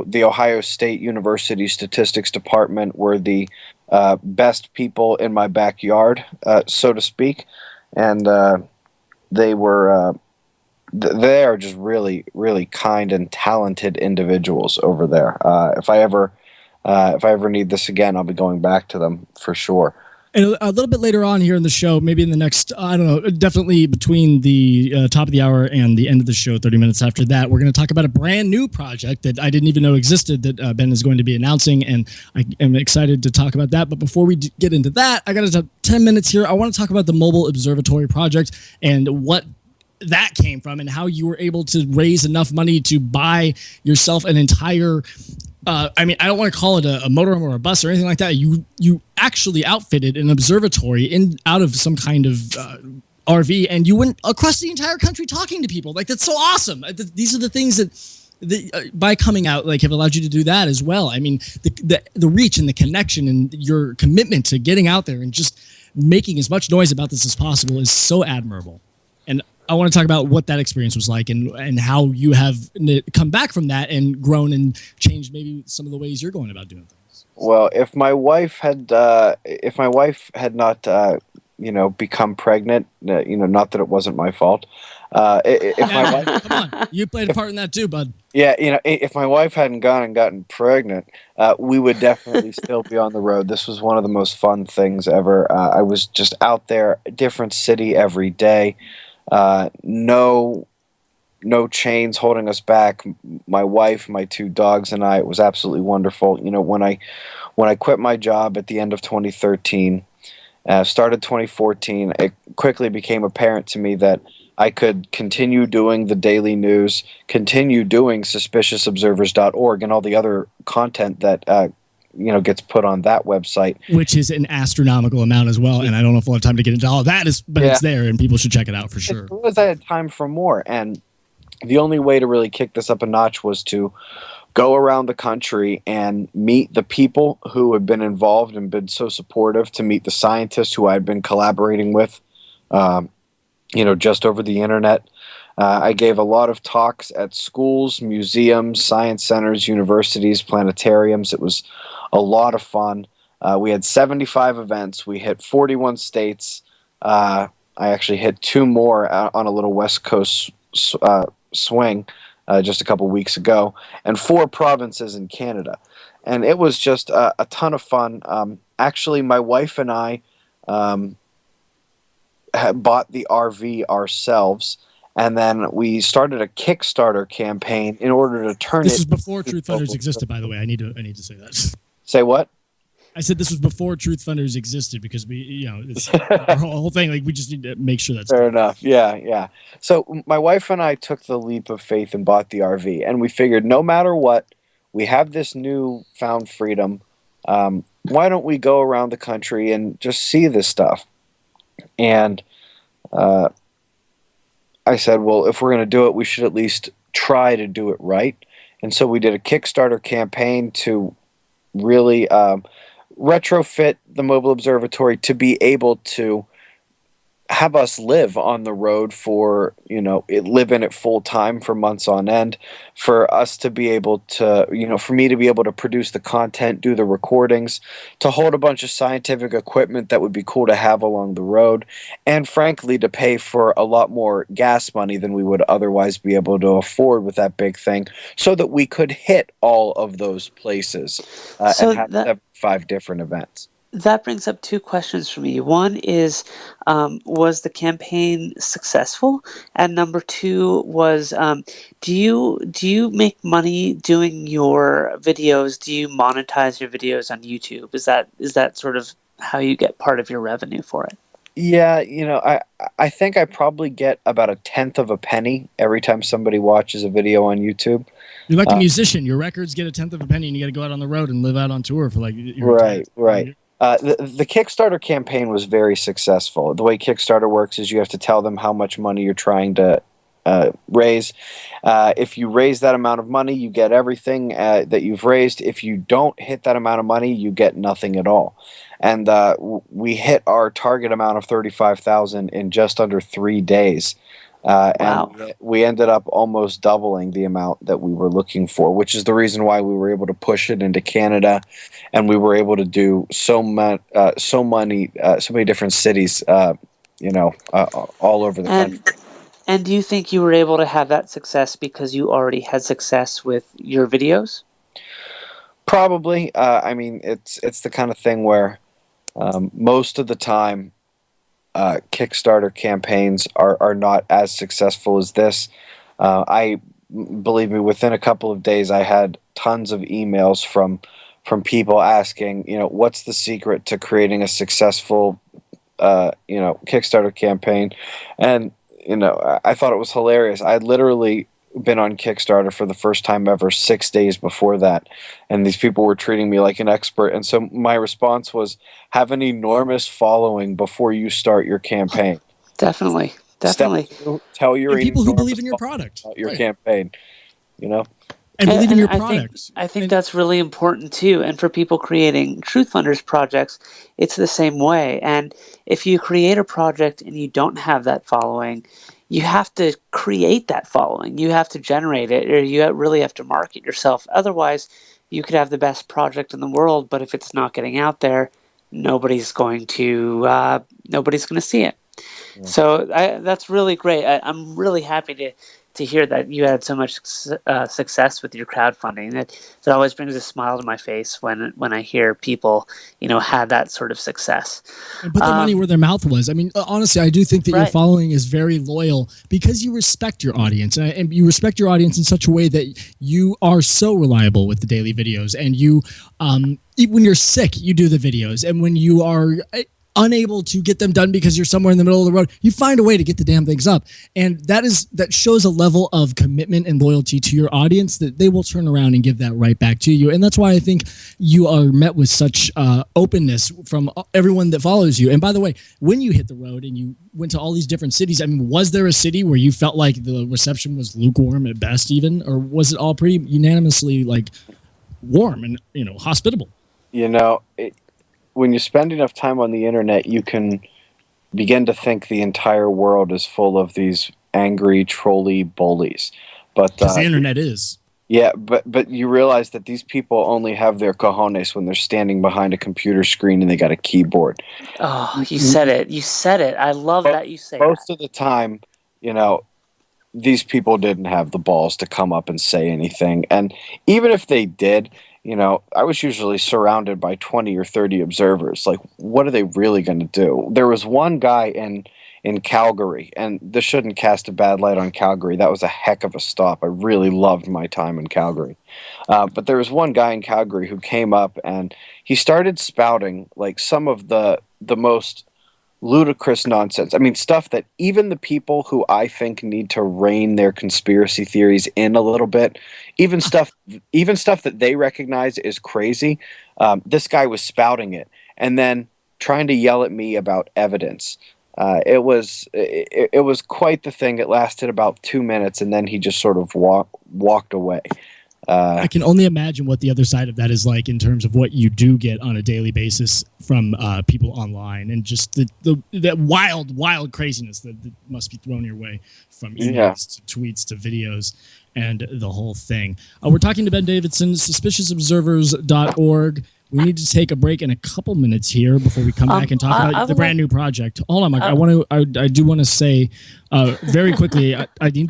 the Ohio State University Statistics Department were the best people in my backyard, so to speak. And they are just really, really kind and talented individuals over there. If I ever need this again, I'll be going back to them for sure. And a little bit later on here in the show, maybe in the next, I don't know, definitely between the top of the hour and the end of the show, 30 minutes after that, we're going to talk about a brand new project that I didn't even know existed that Ben is going to be announcing, and I am excited to talk about that. But before we get into that, I got 10 minutes here. I want to talk about the Mobile Observatory project and what that came from, and how you were able to raise enough money to buy yourself an entire I don't want to call it a motorhome or a bus or anything like that. You actually outfitted an observatory out of some kind of RV, and you went across the entire country talking to people. Like, that's so awesome. These are the things that by coming out, have allowed you to do that as well. I mean, the reach and the connection and your commitment to getting out there and just making as much noise about this as possible is so admirable. And I want to talk about what that experience was like, and how you have come back from that and grown and changed maybe some of the ways you're going about doing things. Well, if my wife had not become pregnant, not that it wasn't my fault. If my wife, come on, you played a part in that too, bud. Yeah, if my wife hadn't gone and gotten pregnant, we would definitely still be on the road. This was one of the most fun things ever. I was just out there, different city every day. No chains holding us back. My wife, my two dogs, and I. It was absolutely wonderful. When I quit my job at the end of 2013, Started 2014. It quickly became apparent to me that I could continue doing the daily news, continue doing suspiciousobservers.org and all the other content that gets put on that website, which is an astronomical amount as well. And I don't know if we'll have time to get into all of that, but it's there, and people should check it out for sure. Because I had time for more, and the only way to really kick this up a notch was to go around the country and meet the people who had been involved and been so supportive, to meet the scientists who I'd been collaborating with, just over the internet. I gave a lot of talks at schools, museums, science centers, universities, planetariums. It was a lot of fun. We had 75 events. We hit 41 states. I actually hit 2 more on a little West Coast swing just a couple weeks ago, and 4 provinces in Canada. And it was just a ton of fun. Actually, my wife and I had bought the RV ourselves, and then we started a Kickstarter campaign in order to turn This was before TruthFunders existed, by the way. I need to say that. Say what? I said this was before TruthFunders existed, because it's our whole thing. Like, we just need to make sure that's fair enough. Yeah. So my wife and I took the leap of faith and bought the RV, and we figured no matter what, we have this newfound freedom. Why don't we go around the country and just see this stuff? And I said, well, if we're going to do it, we should at least try to do it right. And so we did a Kickstarter campaign to really retrofit the mobile observatory to be able to have us live on the road for, live in it full time for months on end, for us to be able to, for me to be able to produce the content, do the recordings, to hold a bunch of scientific equipment that would be cool to have along the road, and frankly, to pay for a lot more gas money than we would otherwise be able to afford with that big thing, so that we could hit all of those places and have 75 different events. That brings up 2 questions for me. One is, was the campaign successful? And number 2 was, do you make money doing your videos? Do you monetize your videos on YouTube? Is that sort of how you get part of your revenue for it? Yeah, I think I probably get about 1/10 of a penny every time somebody watches a video on YouTube. You're like a musician. Your records get 1/10 of a penny, and you got to go out on the road and live out on tour for Right. The Kickstarter campaign was very successful. The way Kickstarter works is you have to tell them how much money you're trying to raise. If you raise that amount of money, you get everything that you've raised. If you don't hit that amount of money, you get nothing at all. And we hit our target amount of $35,000 in just under 3 days. Wow. And we ended up almost doubling the amount that we were looking for, which is the reason why we were able to push it into Canada, and we were able to do so many different cities, all over the country. And do you think you were able to have that success because you already had success with your videos? Probably. It's the kind of thing where most of the time, Kickstarter campaigns are not as successful as this. Believe me, within a couple of days, I had tons of emails from people asking, what's the secret to creating a successful, Kickstarter campaign? And, I thought it was hilarious. I had literally been on Kickstarter for the first time ever 6 days before that, and these people were treating me like an expert. And so my response was, have an enormous following before you start your campaign. Definitely. Tell your people who believe in your product, your campaign, and believe in your product. I think that's really important too. And for people creating TruthFunders projects, it's the same way. And if you create a project and you don't have that following, you have to create that following. You have to generate it, or you really have to market yourself. Otherwise, you could have the best project in the world, but if it's not getting out there, nobody's going to see it. Yeah. So that's really great. I'm really happy to hear that you had so much success with your crowdfunding. That always brings a smile to my face when I hear people, had that sort of success. And put their money where their mouth was. I mean, honestly, I do think that your following is very loyal because you respect your audience, and you respect your audience in such a way that you are so reliable with the daily videos. And you, when you're sick, you do the videos, and when you are unable to get them done because you're somewhere in the middle of the road, you find a way to get the damn things up. And that shows a level of commitment and loyalty to your audience that they will turn around and give that right back to you. And that's why I think you are met with such openness from everyone that follows you. And by the way, when you hit the road and you went to all these different cities, I mean, was there a city where you felt like the reception was lukewarm at best even, or was it all pretty unanimously like warm and, hospitable? When you spend enough time on the internet, you can begin to think the entire world is full of these angry, trolly bullies. But because the internet is. Yeah, but you realize that these people only have their cojones when they're standing behind a computer screen and they got a keyboard. Oh, you said it. You said it. I love that you say most of the time, these people didn't have the balls to come up and say anything. And even if they did, I was usually surrounded by 20 or 30 observers. Like, what are they really going to do? There was one guy in Calgary, and this shouldn't cast a bad light on Calgary. That was a heck of a stop. I really loved my time in Calgary. But there was one guy in Calgary who came up, and he started spouting like some of the most ludicrous nonsense. I mean, stuff that even the people who I think need to rein their conspiracy theories in a little bit, even stuff that they recognize is crazy, this guy was spouting it and then trying to yell at me about evidence. It was quite the thing. It lasted about 2 minutes, and then he just sort of walked away. I can only imagine what the other side of that is like in terms of what you do get on a daily basis from people online, and just the wild craziness that must be thrown your way, from emails to tweets to videos and the whole thing. We're talking to Ben Davidson, suspiciousobservers.org. We need to take a break in a couple minutes here before we come back and talk about the brand new project. Hold on, Mike. I do want to say very quickly.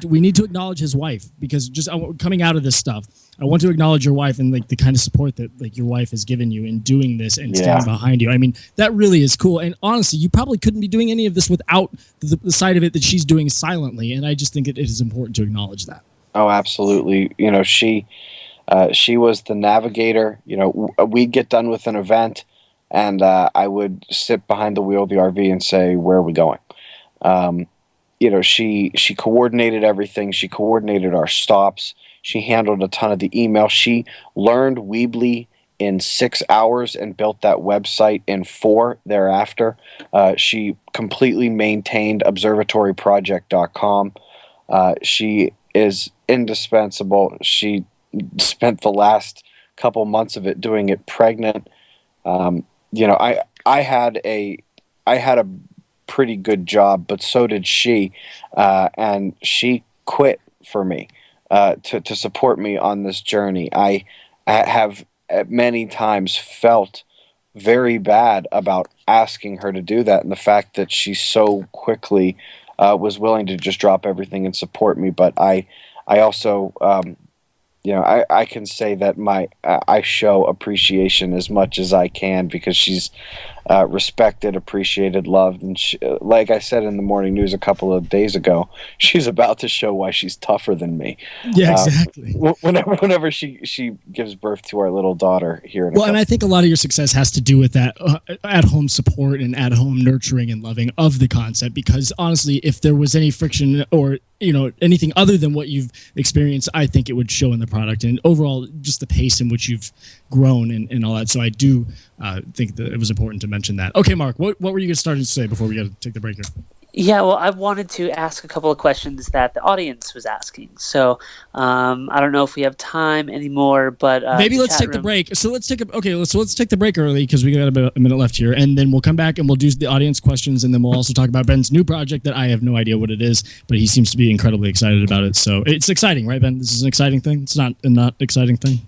We need to acknowledge his wife, because just coming out of this stuff, I want to acknowledge your wife and like the kind of support that like your wife has given you in doing this and standing behind you. I mean, that really is cool. And honestly, you probably couldn't be doing any of this without the side of it that she's doing silently. And I just think it is important to acknowledge that. Oh, absolutely. She was the navigator. We'd get done with an event, and I would sit behind the wheel of the RV and say, "Where are we going?" She coordinated everything. She coordinated our stops. She handled a ton of the email. She learned Weebly in 6 hours and built that website in 4 thereafter. She completely maintained observatoryproject.com. She is indispensable. She spent the last couple months of it doing it pregnant. I had a pretty good job, but so did she, and she quit for me to support me on this journey. I have at many times felt very bad about asking her to do that, and the fact that she so quickly was willing to just drop everything and support me. But I also I can say that I show appreciation as much as I can, because she's respected, appreciated, loved, and like I said in the morning news a couple of days ago, she's about to show why she's tougher than me. Yeah, exactly. Whenever she gives birth to our little daughter here. And I think a lot of your success has to do with that at-home support and at-home nurturing and loving of the concept, because honestly, if there was any friction or anything other than what you've experienced, I think it would show in the product and overall just the pace in which you've grown and all that. So I do think that it was important to mention that. Okay, Mark, what were you starting to say before we got to take the break here? Yeah, well, I wanted to ask a couple of questions that the audience was asking. So I don't know if we have time anymore, but maybe let's take the break. So let's take the break early, because we got about a minute left here, and then we'll come back and we'll do the audience questions, and then we'll also talk about Ben's new project that I have no idea what it is, but he seems to be incredibly excited about it. So it's exciting, right, Ben? This is an exciting thing. It's not a not exciting thing.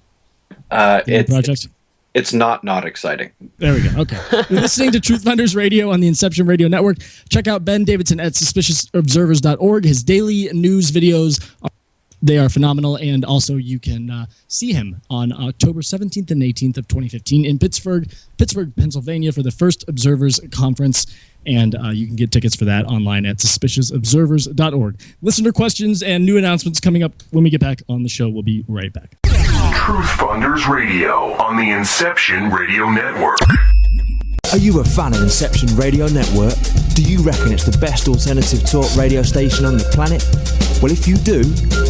Project. It's not exciting. There we go. Okay. You're listening to TruthFunders Radio on the Inception Radio Network. Check out Ben Davidson at suspiciousobservers.org. His daily news videos, they are phenomenal. And also you can see him on October 17th and 18th of 2015 in Pittsburgh, Pennsylvania, for the first Observers Conference. And you can get tickets for that online at suspiciousobservers.org. Listener questions and new announcements coming up when we get back on the show. We'll be right back. TruthFunders Radio on the Inception Radio Network. Are you a fan of Inception Radio Network? Do you reckon it's the best alternative talk radio station on the planet? Well, if you do,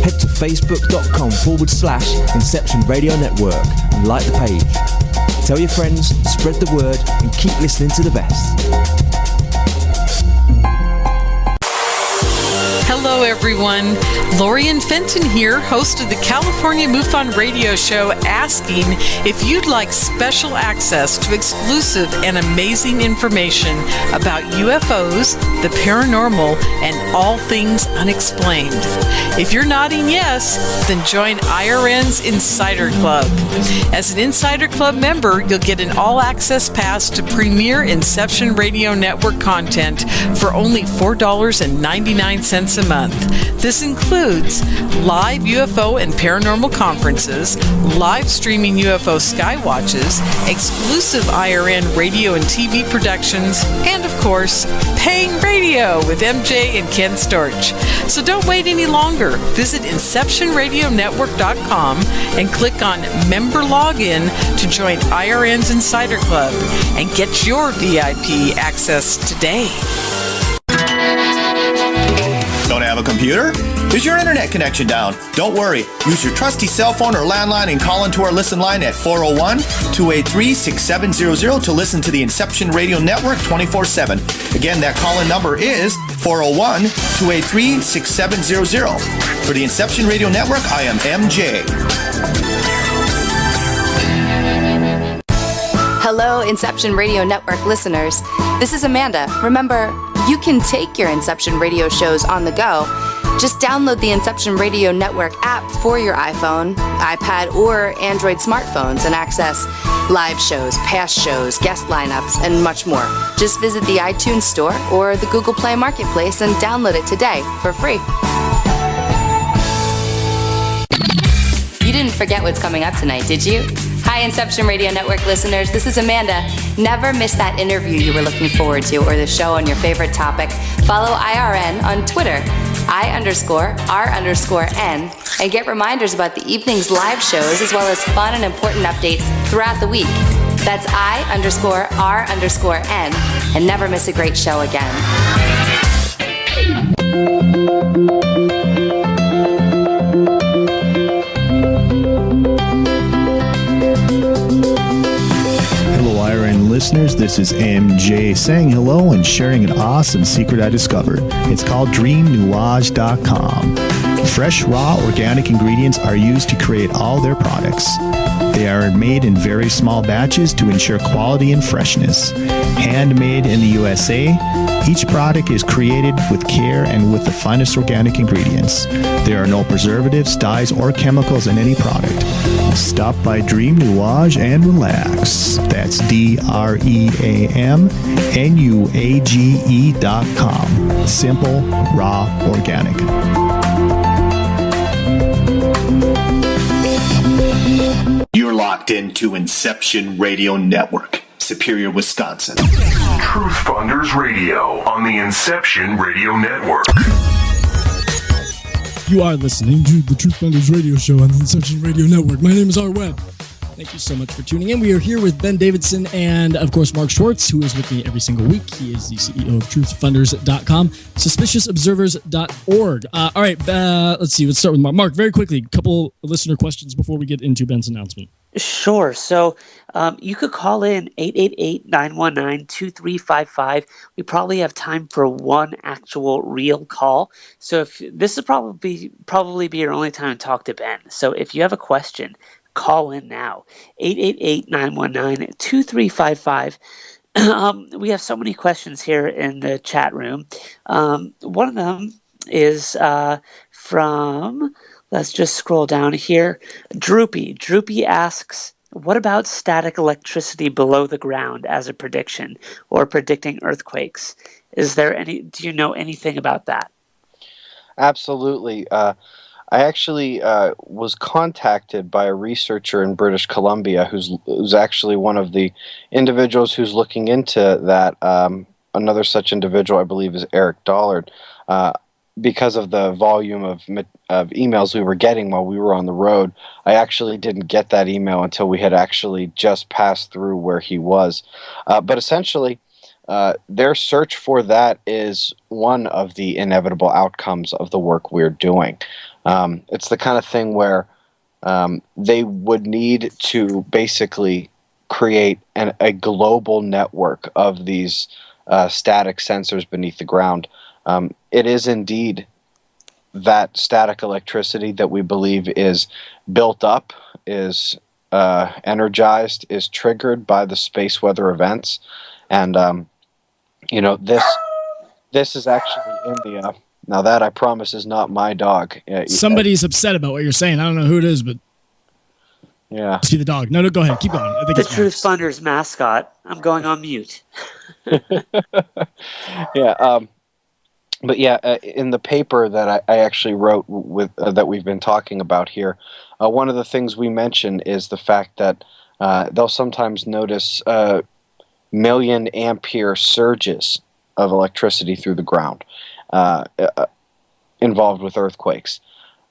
head to facebook.com/Inception Radio Network and like the page. Tell your friends, spread the word, and keep listening to the best. Hello, everyone. Lorian Fenton here, host of the California MUFON radio show, asking if you'd like special access to exclusive and amazing information about UFOs, the paranormal, and all things unexplained. If you're nodding yes, then join IRN's Insider Club. As an Insider Club member, you'll get an all-access pass to premier Inception Radio Network content for only $4.99 a month. This includes live UFO and paranormal conferences, live streaming UFO skywatches, exclusive IRN radio and TV productions, and of course, paying radio with MJ and Ken Storch. So don't wait any longer. Visit InceptionRadioNetwork.com and click on Member Login to join IRN's Insider Club and get your VIP access today. Don't have a computer? Is your internet connection down? Don't worry. Use your trusty cell phone or landline and call into our listen line at 401-283-6700 to listen to the Inception Radio Network 24/7. Again, that call-in number is 401-283-6700. For the Inception Radio Network, I am MJ. Hello, Inception Radio Network listeners. This is Amanda. Remember, you can take your Inception Radio shows on the go. Just download the Inception Radio Network app for your iPhone, iPad, or Android smartphones and access live shows, past shows, guest lineups, and much more. Just visit the iTunes Store or the Google Play Marketplace and download it today for free. You didn't forget what's coming up tonight, did you? Hi, Inception Radio Network listeners. This is Amanda. Never miss that interview you were looking forward to or the show on your favorite topic. Follow IRN on Twitter, I_R_N, and get reminders about the evening's live shows as well as fun and important updates throughout the week. That's I_R_N, and never miss a great show again. Listeners, this is MJ saying hello and sharing an awesome secret I discovered. It's called dreamnuage.com. Fresh, raw, organic ingredients are used to create all their products. They are made in very small batches to ensure quality and freshness. Handmade in the USA, each product is created with care and with the finest organic ingredients. There are no preservatives, dyes, or chemicals in any product. Stop by Dream Nuage and relax. That's DREAMNUAGE.com. Simple, raw, organic. You're locked into Inception Radio Network, Superior, Wisconsin. TruthFunders Radio on the Inception Radio Network. You are listening to the TruthFunders Radio Show on the Inception Radio Network. My name is Webb. Thank you so much for tuning in. We are here with Ben Davidson and, of course, Mark Schwartz, who is with me every single week. He is the CEO of TruthFunders.com, suspiciousobservers.org. All right, let's see. Let's start with Mark. Mark, very quickly, a couple listener questions before we get into Ben's announcement. Sure. So you could call in 888-919-2355. We probably have time for one actual real call. So if this will probably be your only time to talk to Ben. So if you have a question, call in now. 888-919-2355. We have so many questions here in the chat room. One of them is from... Let's just scroll down here. Droopy. Droopy asks, what about static electricity below the ground as a prediction or predicting earthquakes? Do you know anything about that? Absolutely. I actually was contacted by a researcher in British Columbia who's actually one of the individuals who's looking into that. Another such individual, I believe, is Eric Dollard. because of the volume of emails we were getting while we were on the road, I actually didn't get that email until we had actually just passed through where he was. But essentially, their search for that is one of the inevitable outcomes of the work we're doing. It's the kind of thing where they would need to basically create a global network of these static sensors beneath the ground. It is indeed that static electricity that we believe is built up, is energized, is triggered by the space weather events. And, this is actually in the... now that, I promise, is not my dog. Somebody's upset about what you're saying. I don't know who it is, but... yeah. See the dog. No, go ahead. Keep going. I think The it's TruthFunders mascot. I'm going on mute. Yeah. But yeah, in the paper that I actually wrote with that we've been talking about here, one of the things we mention is the fact that they'll sometimes notice million ampere surges of electricity through the ground involved with earthquakes.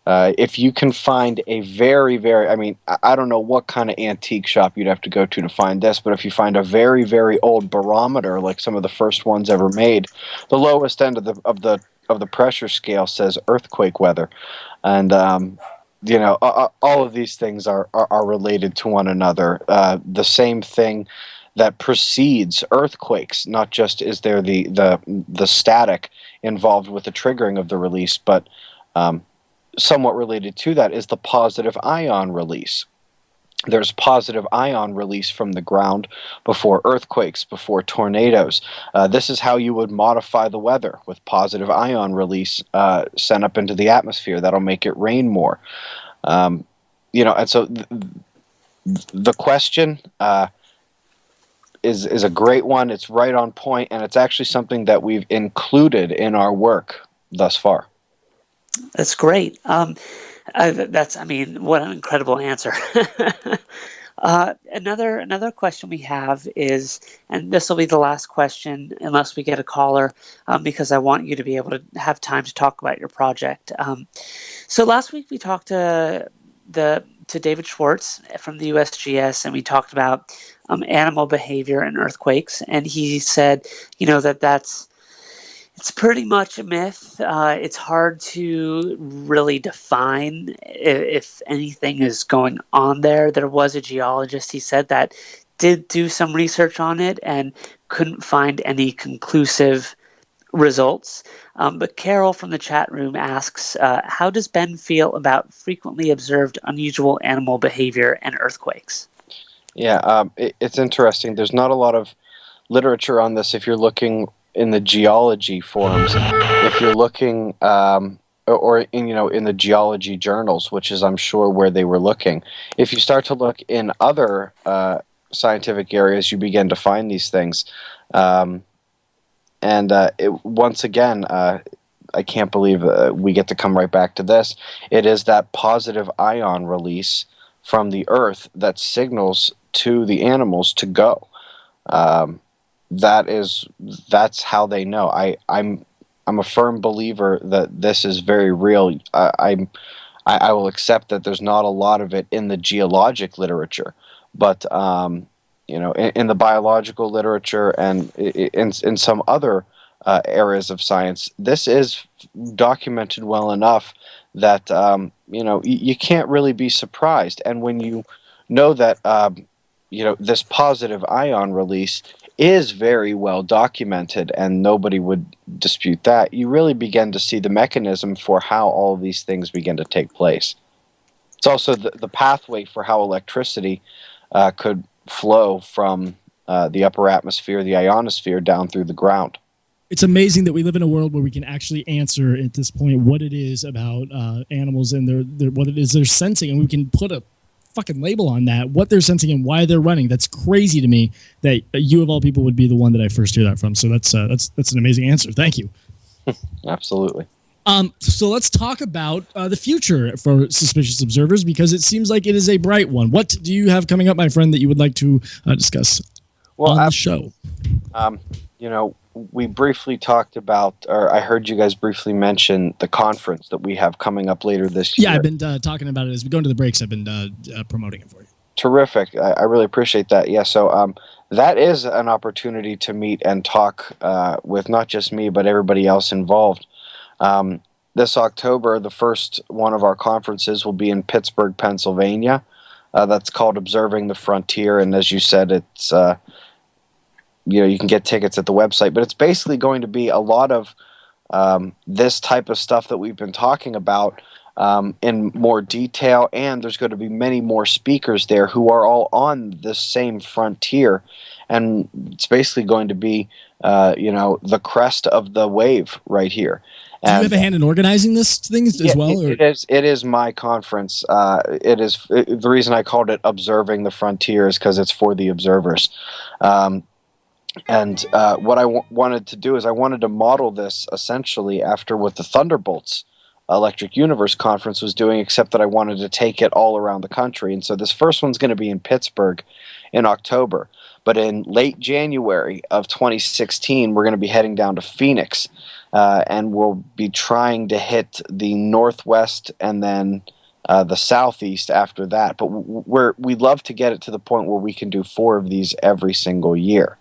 If you can find a very, very, I mean, I don't know what kind of antique shop you'd have to go to find this, but if you find a very, very old barometer, like some of the first ones ever made, the lowest end of the pressure scale says earthquake weather, and all of these things are related to one another. The same thing that precedes earthquakes, not just is there the static involved with the triggering of the release, but somewhat related to that is the positive ion release. There's positive ion release from the ground before earthquakes, before tornadoes. This is how you would modify the weather, with positive ion release sent up into the atmosphere. That'll make it rain more. And so the question is a great one. It's right on point, and it's actually something that we've included in our work thus far. That's great. What an incredible answer. Another question we have is, and this will be the last question unless we get a caller, because I want you to be able to have time to talk about your project. So last week we talked to David Schwartz from the USGS, and we talked about animal behavior and earthquakes, and he said, it's pretty much a myth. It's hard to really define if anything is going on there. There was a geologist, he said, that did do some research on it and couldn't find any conclusive results. But Carol from the chat room asks, how does Ben feel about frequently observed unusual animal behavior and earthquakes? Yeah, it's interesting. There's not a lot of literature on this if you're looking in the geology forums, if you're looking or in the geology journals, which is I'm sure where they were looking. If you start to look in other scientific areas, you begin to find these things. Once again, I can't believe we get to come right back to this. It is that positive ion release from the Earth that signals to the animals to go. That's how they know. I'm a firm believer that this is very real. I will accept that there's not a lot of it in the geologic literature, but in the biological literature and in some other areas of science, this is documented well enough that you can't really be surprised. And when you know that this positive ion release is very well documented and nobody would dispute that, you really begin to see the mechanism for how all of these things begin to take place. It's also the pathway for how electricity could flow from the upper atmosphere, the ionosphere, down through the ground. It's amazing that we live in a world where we can actually answer at this point what it is about animals and their what it is they're sensing, and we can put a fucking label on that, what they're sensing and why they're running. That's crazy to me that you of all people would be the one that I first hear that from. So that's an amazing answer. Thank you. Absolutely. So let's talk about the future for suspicious observers, because it seems like it is a bright one. What do you have coming up, my friend, that you would like to discuss on the show? we briefly talked about, or I heard you guys briefly mention the conference that we have coming up later this year. Yeah, I've been talking about it as we go into the breaks. I've been promoting it for you. Terrific. I really appreciate that. Yeah, so that is an opportunity to meet and talk with not just me, but everybody else involved. This October, the first one of our conferences will be in Pittsburgh, Pennsylvania. That's called Observing the Frontier, and as you said, it's you can get tickets at the website, but it's basically going to be a lot of this type of stuff that we've been talking about in more detail, and there's going to be many more speakers there who are all on the same frontier, and it's basically going to be the crest of the wave right here. Do you have a hand in organizing this thing as well? Or? It is my conference. The reason I called it Observing the Frontier is because it's for the observers. And what I wanted to do is I wanted to model this essentially after what the Thunderbolts Electric Universe Conference was doing, except that I wanted to take it all around the country. And so this first one's going to be in Pittsburgh in October. But in late January of 2016, we're going to be heading down to Phoenix. And we'll be trying to hit the Northwest and then the Southeast after that. But we'd love to get it to the point where we can do 4 of these every single year.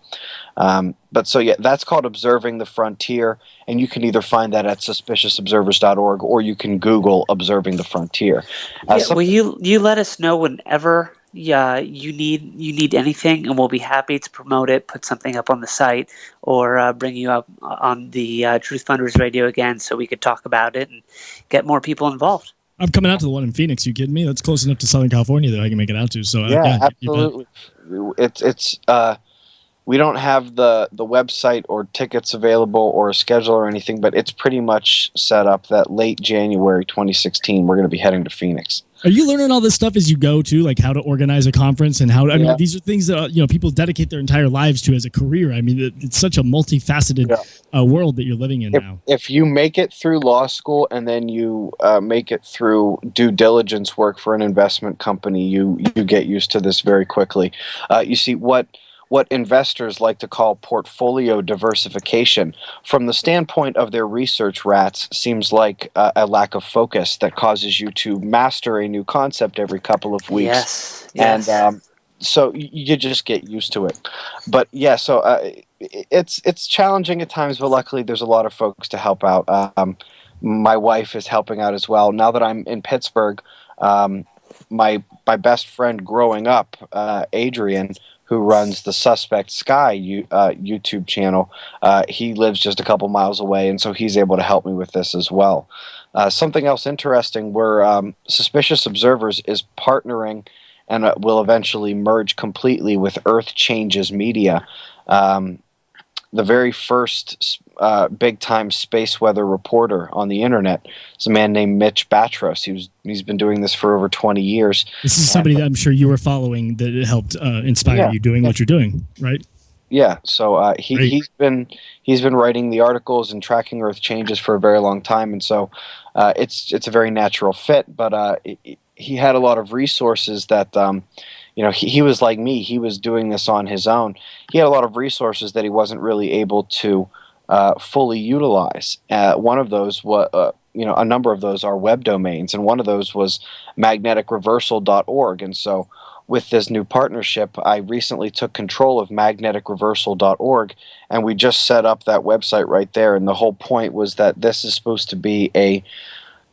That's called Observing the Frontier, and you can either find that at suspiciousobservers.org or you can Google Observing the Frontier. Will you let us know whenever you need anything, and we'll be happy to promote it, put something up on the site, or bring you up on the TruthFunders Radio again so we could talk about it and get more people involved. I'm coming out to the one in Phoenix. You kidding me? That's close enough to Southern California that I can make it out to. So absolutely. It's we don't have the website or tickets available or a schedule or anything, but it's pretty much set up that late January 2016 we're going to be heading to Phoenix. Are you learning all this stuff as you go too, like how to organize a conference and how to, I mean, these are things that people dedicate their entire lives to as a career. I mean, it's such a multifaceted world that you're living in now. If you make it through law school and then you make it through due diligence work for an investment company, you get used to this very quickly. You see what investors like to call portfolio diversification, from the standpoint of their research rats, seems like a lack of focus that causes you to master a new concept every couple of weeks. Yes. And so you just get used to it. But it's challenging at times, but luckily there's a lot of folks to help out. My wife is helping out as well. Now that I'm in Pittsburgh, my best friend growing up, Adrian, who runs the Suspect Sky YouTube channel, he lives just a couple miles away, and so he's able to help me with this as well. Something else interesting, where Suspicious Observers is partnering and will eventually merge completely with Earth Changes Media. The very first big-time space weather reporter on the internet is a man named Mitch Batros. He's been doing this for over 20 years. This is somebody that I'm sure you were following that helped inspire you doing what you're doing, right? Yeah. So he's been writing the articles and tracking Earth changes for a very long time, and so it's a very natural fit. But he had a lot of resources that. He was like me. He was doing this on his own. He had a lot of resources that he wasn't really able to fully utilize. One of those was, a number of those are web domains, and one of those was magneticreversal.org. And so with this new partnership, I recently took control of magneticreversal.org, and we just set up that website right there. And the whole point was that this is supposed to be a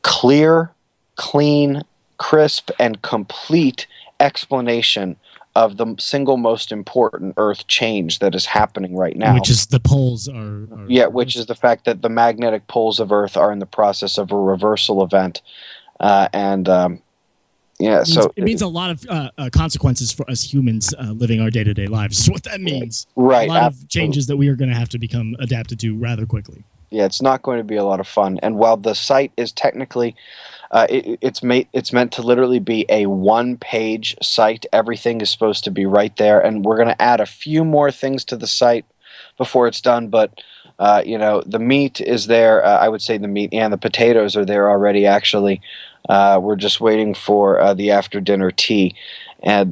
clear, clean, crisp, and complete explanation of the single most important Earth change that is happening right now. Which is the poles are which is the fact that the magnetic poles of Earth are in the process of a reversal event. So it means a lot of consequences for us humans living our day-to-day lives is what that means. Right. A lot of changes that we are going to have to become adapted to rather quickly. Yeah, it's not going to be a lot of fun. And while the site is technically it's meant to literally be a one-page site. Everything is supposed to be right there, and we're going to add a few more things to the site before it's done. But the meat is there. I would say the meat and the potatoes are there already. Actually, we're just waiting for the after-dinner tea, and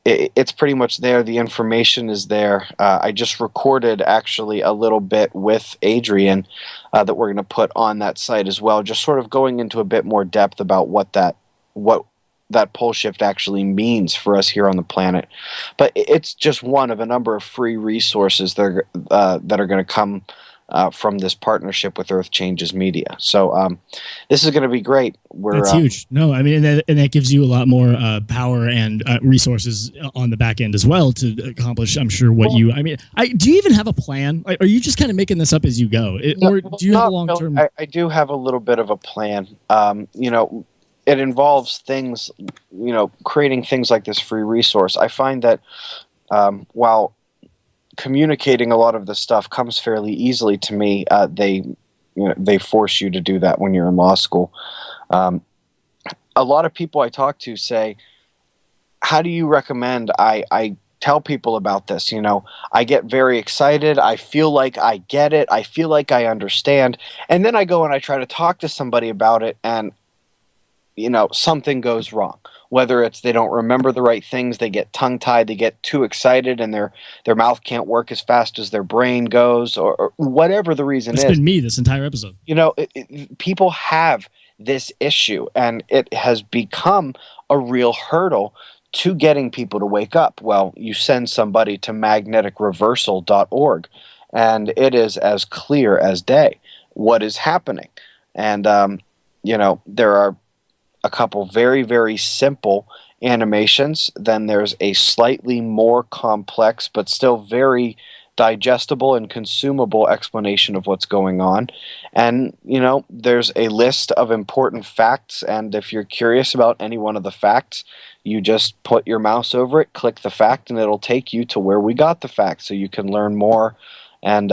it's pretty much there. The information is there. I just recorded actually a little bit with Adrian that we're going to put on that site as well, just sort of going into a bit more depth about what that pole shift actually means for us here on the planet. But it's just one of a number of free resources that are going to come from this partnership with Earth Changes Media. So this is going to be great. That's huge. No, I mean, and that gives you a lot more power and resources on the back end as well to accomplish, I'm sure, what you... I mean, do you even have a plan? Are you just kind of making this up as you go? Or do you have a long-term... I do have a little bit of a plan. It involves things, creating things like this free resource. I find that while communicating a lot of the stuff comes fairly easily to me, they force you to do that when you're in law school. A lot of people I talk to say, how do you recommend I tell people about this? I get very excited. I feel like I get it. I feel like I understand. And then I go and I try to talk to somebody about it, and something goes wrong. Whether it's they don't remember the right things, they get tongue-tied, they get too excited, and their mouth can't work as fast as their brain goes, or whatever the reason is. It's been me this entire episode. People have this issue, and it has become a real hurdle to getting people to wake up. Well, you send somebody to magneticreversal.org, and it is as clear as day what is happening. And, there are a couple very, very simple animations. Then there's a slightly more complex but still very digestible and consumable explanation of what's going on. And, there's a list of important facts, and if you're curious about any one of the facts, you just put your mouse over it, click the fact, and it'll take you to where we got the fact, so you can learn more and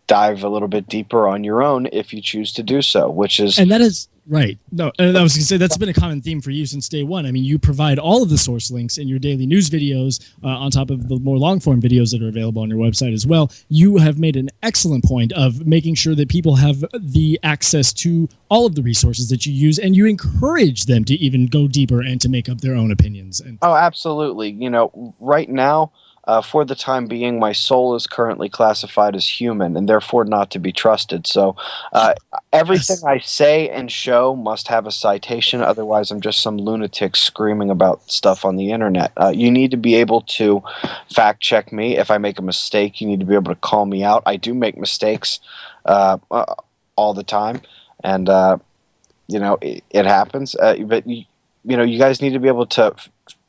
dive a little bit deeper on your own if you choose to do so, and that is right. No, and I was going to say that's been a common theme for you since day one. I mean, you provide all of the source links in your daily news videos on top of the more long-form videos that are available on your website as well. You have made an excellent point of making sure that people have the access to all of the resources that you use, and you encourage them to even go deeper and to make up their own opinions. Oh, absolutely. Right now, for the time being, my soul is currently classified as human and therefore not to be trusted. So everything I say and show must have a citation. Otherwise, I'm just some lunatic screaming about stuff on the internet. You need to be able to fact check me. If I make a mistake, you need to be able to call me out. I do make mistakes all the time, and it happens. But you guys need to be able to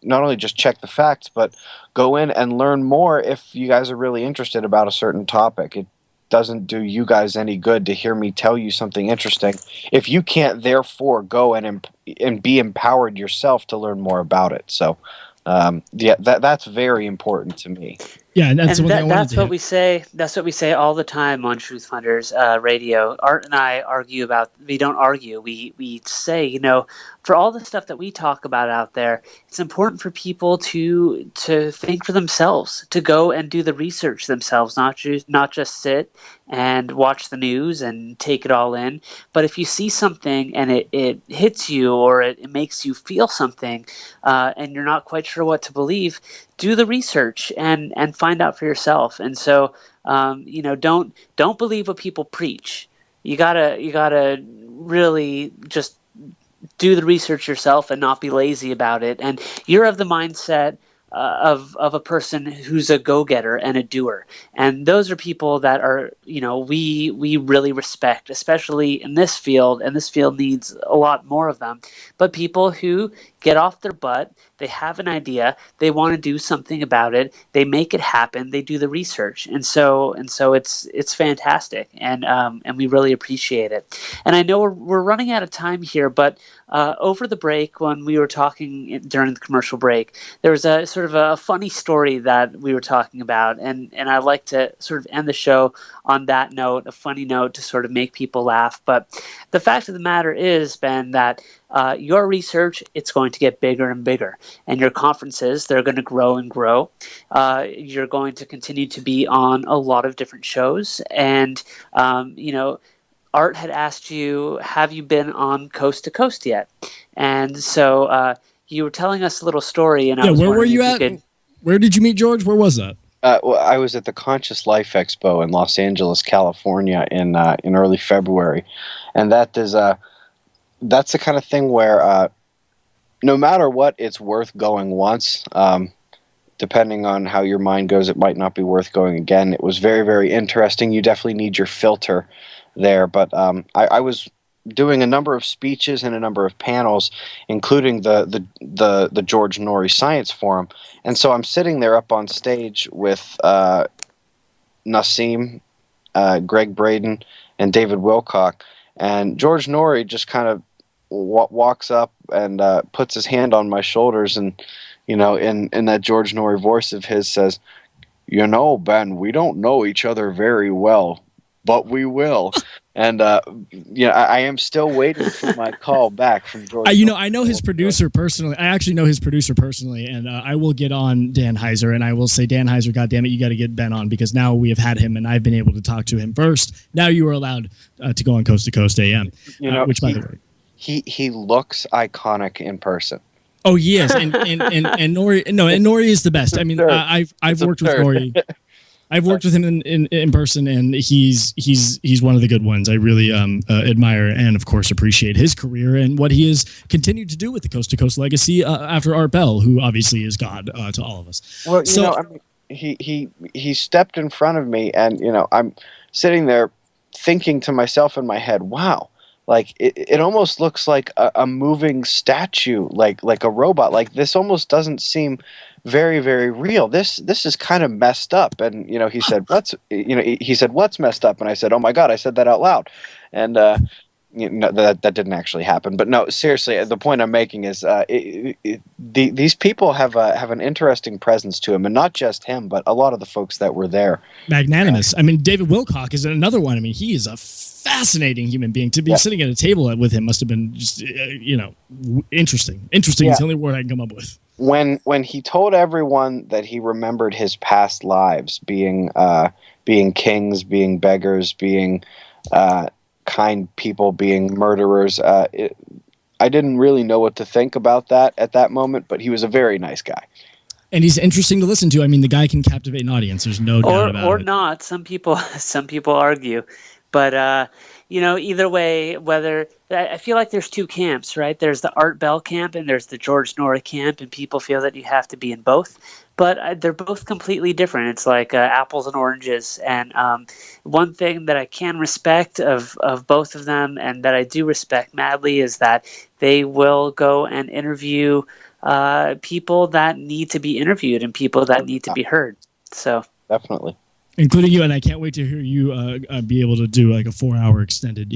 not only just check the facts, but go in and learn more if you guys are really interested about a certain topic. It doesn't do you guys any good to hear me tell you something interesting if you can't therefore go and be empowered yourself to learn more about it. So that's very important to me. Yeah, and that's what we say. That's what we say all the time on TruthFunders Radio. Art and I argue about. We don't argue. We say, for all the stuff that we talk about out there, it's important for people to think for themselves, to go and do the research themselves, not just sit and watch the news and take it all in. But if you see something and it hits you, or it makes you feel something, and you're not quite sure what to believe, do the research and find out for yourself. And so, don't believe what people preach. You gotta really just do the research yourself and not be lazy about it. And you're of the mindset of a person who's a go-getter and a doer. And those are people that are, we really respect, especially in this field, and this field needs a lot more of them. But people who get off their butt, they have an idea, they want to do something about it, they make it happen, they do the research. And so it's fantastic, and we really appreciate it. And I know we're running out of time here, but over the break, when we were talking during the commercial break, there was a sort of a funny story that we were talking about, and I'd like to sort of end the show on that note, a funny note to sort of make people laugh. But the fact of the matter is, Ben, that your research, it's going to get bigger and bigger, and your conferences, they're going to grow and grow. You're going to continue to be on a lot of different shows, and Art had asked you, have you been on Coast to Coast yet? And so you were telling us a little story, and where were you at? Where did you meet George? Where was that? Well, I was at the Conscious Life Expo in Los Angeles, California, in early February, and that's the kind of thing where no matter what, it's worth going once. Depending on how your mind goes, it might not be worth going again. It was very, very interesting. You definitely need your filter there, but I was doing a number of speeches and a number of panels, including the George Norrie Science Forum. And so I'm sitting there up on stage with Nassim, Greg Braden, and David Wilcock. And George Norrie just kind of walks up and puts his hand on my shoulders and, in that George Norrie voice of his says, Ben, we don't know each other very well, but we will. And I am still waiting for my call back from George. I know his producer personally. I actually know his producer personally, and I will get on Dan Heiser, and I will say, Dan Heiser, goddammit, you got to get Ben on, because now we have had him, and I've been able to talk to him first. Now you are allowed to go on Coast to Coast AM, which, by the way, he looks iconic in person. Oh, he is, and Norrie. No, and Norrie is the best. I mean, I've worked with Norrie. I've worked with him in person, and he's one of the good ones. I really admire and, of course, appreciate his career and what he has continued to do with the Coast to Coast legacy after Art Bell, who obviously is God to all of us. Well, he stepped in front of me, and I'm sitting there thinking to myself in my head, wow. Like it almost looks like a moving statue, like a robot. Like this almost doesn't seem very, very real. This is kind of messed up. And he said, what's messed up? And I said, oh my God, I said that out loud. And that didn't actually happen. But no, seriously, the point I'm making is these people have an interesting presence to him, and not just him, but a lot of the folks that were there. Magnanimous. I mean, David Wilcock is another one. I mean, he is a fascinating human being. To be sitting at a table with him must have been just interesting. Interesting is the only word I can come up with. When he told everyone that he remembered his past lives, being kings, being beggars, being kind people, being murderers, I didn't really know what to think about that at that moment, but he was a very nice guy. And he's interesting to listen to. I mean, the guy can captivate an audience. There's no doubt about it. Or not. Some people argue. But, either way, I feel like there's two camps, right? There's the Art Bell camp and there's the George Norrie camp, and people feel that you have to be in both. But they're both completely different. It's like apples and oranges. And one thing that I can respect of both of them, and that I do respect madly, is that they will go and interview people that need to be interviewed and people that need to be heard. So definitely. Including you, and I can't wait to hear you be able to do like a 4-hour extended,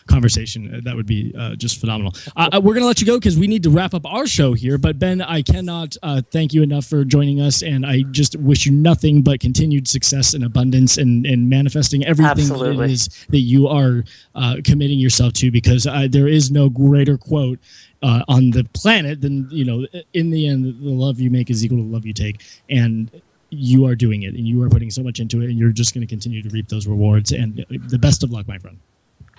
conversation. That would be just phenomenal. We're going to let you go because we need to wrap up our show here. But Ben, I cannot thank you enough for joining us, and I just wish you nothing but continued success and abundance and manifesting everything that it is that you are committing yourself to. Because there is no greater quote on the planet than in the end, the love you make is equal to the love you take, and you are doing it, and you are putting so much into it, and you're just going to continue to reap those rewards. And the best of luck, my friend.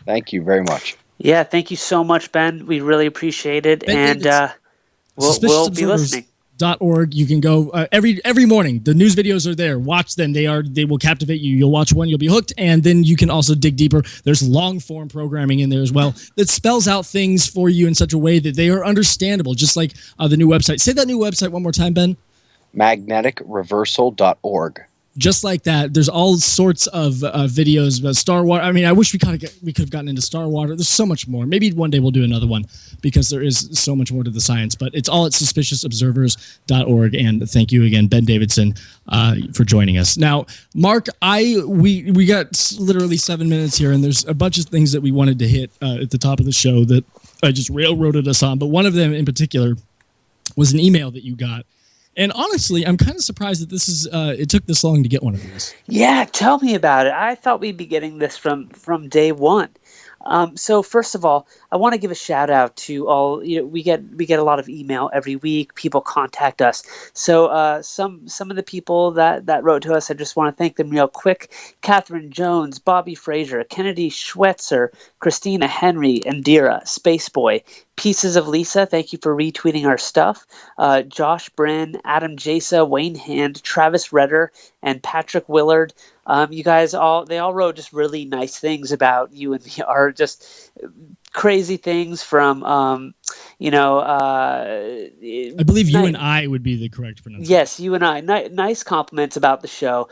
Thank you very much. Yeah, thank you so much, Ben. We really appreciate it, and we'll be listening. .org. You can go every morning. The news videos are there. Watch them. They will captivate you. You'll watch one, you'll be hooked, and then you can also dig deeper. There's long form programming in there as well that spells out things for you in such a way that they are understandable. Just like the new website. Say that new website one more time, Ben. magneticreversal.org. Just like that, there's all sorts of videos about Star Water. I mean, I wish we could have gotten into Star Water. There's so much more. Maybe one day we'll do another one because there is so much more to the science. But it's all at suspiciousobservers.org. And thank you again, Ben Davidson, for joining us. Now, Mark, we got literally 7 minutes here, and there's a bunch of things that we wanted to hit at the top of the show that I just railroaded us on. But one of them in particular was an email that you got. And honestly, I'm kind of surprised that it took this long to get one of these. Yeah, tell me about it. I thought we'd be getting this from day one. So first of all, I want to give a shout out to all. We get a lot of email every week. People contact us. So some of the people that wrote to us, I just want to thank them real quick. Catherine Jones, Bobby Fraser, Kennedy Schwetzer, Christina Henry, Indira, Spaceboy, Pieces of Lisa, thank you for retweeting our stuff. Josh Brin, Adam Jasa, Wayne Hand, Travis Redder, and Patrick Willard. You guys they all wrote just really nice things about you and me, are just crazy things from, I believe you and I would be the correct pronunciation. Yes, you and I. Nice compliments about the show.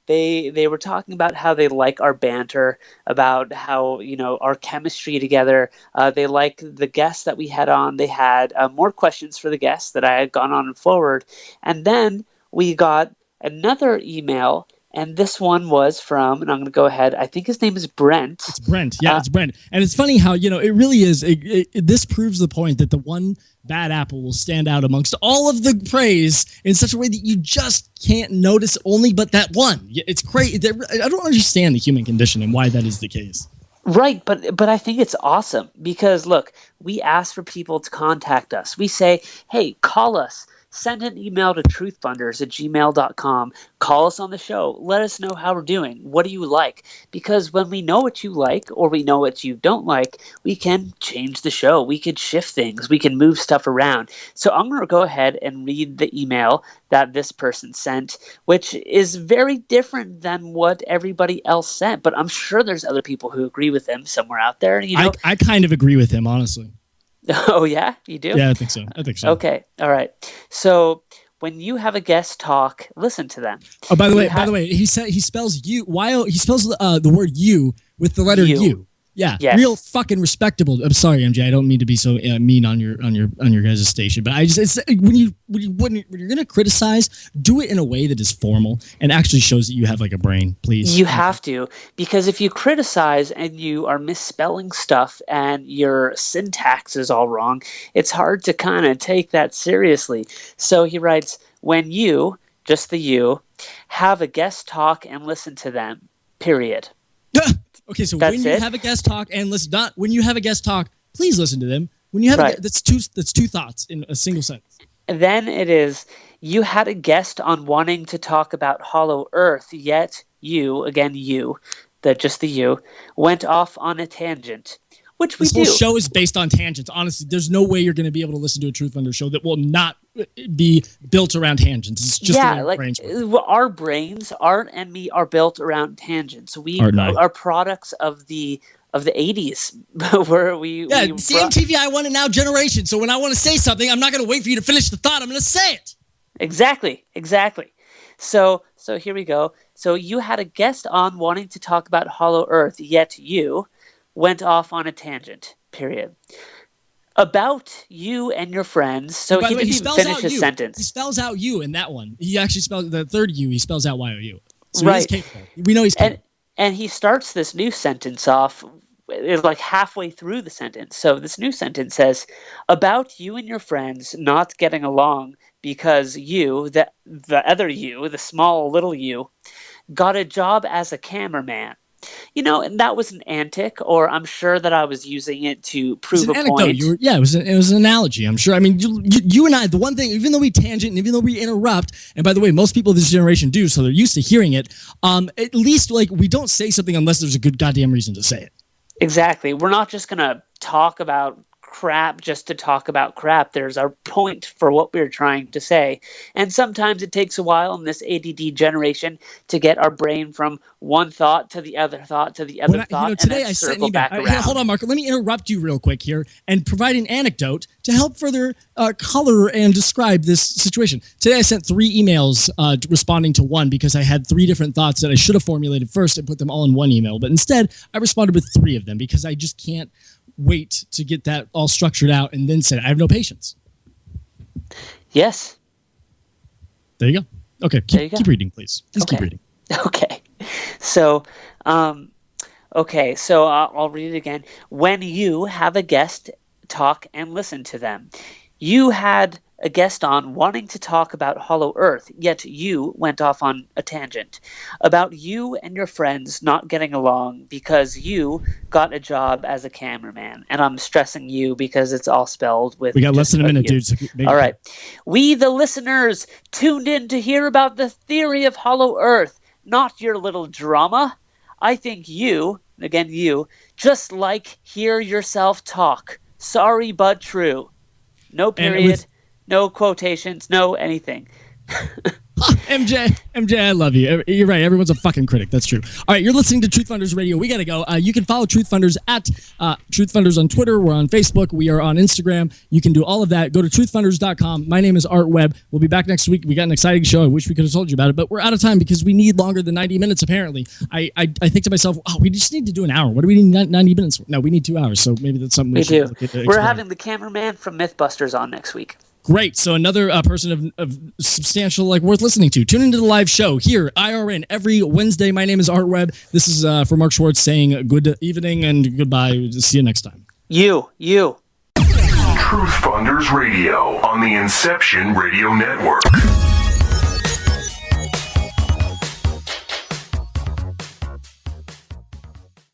They were talking about how they like our banter, about how, our chemistry together. They like the guests that we had on. They had more questions for the guests that I had gone on and forward. And then we got another email, and this one was from, and I'm going to go ahead, I think his name is Brent. It's Brent. Yeah, it's Brent. And it's funny how, it really is. This proves the point that the one bad apple will stand out amongst all of the praise in such a way that you just can't notice only but that one. It's crazy. I don't understand the human condition and why that is the case. Right, but I think it's awesome because, look, we ask for people to contact us. We say, hey, call us. Send an email to truthfunders@gmail.com. Call us on the show. Let us know how we're doing. What do you like? Because when we know what you like or we know what you don't like, we can change the show. We can shift things. We can move stuff around. So I'm going to go ahead and read the email that this person sent, which is very different than what everybody else sent. But I'm sure there's other people who agree with him somewhere out there. I kind of agree with him, honestly. Oh, yeah? You do? Yeah, I think so. Okay. All right. So when you have a guest talk, listen to them. Oh, by the way, he spells you. He spells the word you with the letter U. Yeah, yes. Real fucking respectable. I'm sorry, MJ. I don't mean to be so mean on your guys' station, but when you're gonna criticize, do it in a way that is formal and actually shows that you have like a brain. Please, you have to, because if you criticize and you are misspelling stuff and your syntax is all wrong, it's hard to kind of take that seriously. So he writes, when you, just the you, have a guest talk and listen to them. Period. Okay, so when you have a guest talk and listen, not when you have a guest talk, please listen to them. When you have that's two thoughts in a single sentence. And then it is, you had a guest on wanting to talk about Hollow Earth, yet you, again you, just the you, went off on a tangent. Which we do. This whole show is based on tangents. Honestly, there's no way you're going to be able to listen to a Truth Funder show that will not be built around tangents. It's just the way our brains work. Our brains, Art and me, are built around tangents. We are products of the 80s, where we MTV I Want It Now generation. So when I want to say something, I'm not going to wait for you to finish the thought. I'm going to say it. Exactly. So here we go. So you had a guest on wanting to talk about Hollow Earth, yet you went off on a tangent, period. About you and your friends. So he didn't finish his sentence. He spells out you in that one. He actually spells the third you. He spells out Y-O-U. So right. He's capable. We know he's capable. And he starts this new sentence off like halfway through the sentence. So this new sentence says, about you and your friends not getting along because you, the other you, the small little you, got a job as a cameraman. And that was an antic, or I'm sure that I was using it to prove a point. It was an analogy, I'm sure. I mean, you and I, the one thing, even though we tangent and even though we interrupt, and by the way, most people of this generation do, so they're used to hearing it, at least we don't say something unless there's a good goddamn reason to say it. Exactly. We're not just going to talk about crap just to talk about crap. There's a point for what we're trying to say. And sometimes it takes a while in this ADD generation to get our brain from one thought to the other thought to the other thought. Today I sent you back around. Hold on, Marco. Let me interrupt you real quick here and provide an anecdote to help further color and describe this situation. Today I sent 3 emails responding to one because I had 3 different thoughts that I should have formulated first and put them all in one email. But instead, I responded with 3 of them because I just can't wait to get that all structured out and then said, I have no patience. Yes. There you go. Okay, keep reading, please. Keep reading. Okay. So, I'll read it again. When you have a guest, talk and listen to them. You had a guest on wanting to talk about Hollow Earth, yet you went off on a tangent about you and your friends not getting along because you got a job as a cameraman. And I'm stressing you because it's all spelled with... We got less than a minute, dude. So all right. We, the listeners, tuned in to hear about the theory of Hollow Earth, not your little drama. I think you, again you, just like hear yourself talk. Sorry, but true. No period, no quotations, no anything. MJ, I love you. You're right. Everyone's a fucking critic. That's true. All right, you're listening to TruthFunders Radio. We got to go. You can follow TruthFunders at TruthFunders on Twitter. We're on Facebook. We are on Instagram. You can do all of that. Go to truthfunders.com. My name is Art Webb. We'll be back next week. We got an exciting show. I wish we could have told you about it, but we're out of time because we need longer than 90 minutes, apparently. I think to myself, we just need to do an hour. What do we need 90 minutes for? No, we need 2 hours, so maybe that's something we should look at. We're having the cameraman from Mythbusters on next week. Great. So another person of substantial, worth listening to. Tune into the live show here, IRN, every Wednesday. My name is Art Webb. This is for Mark Schwartz saying good evening and goodbye. See you next time. You. TruthFunders Radio on the Inception Radio Network.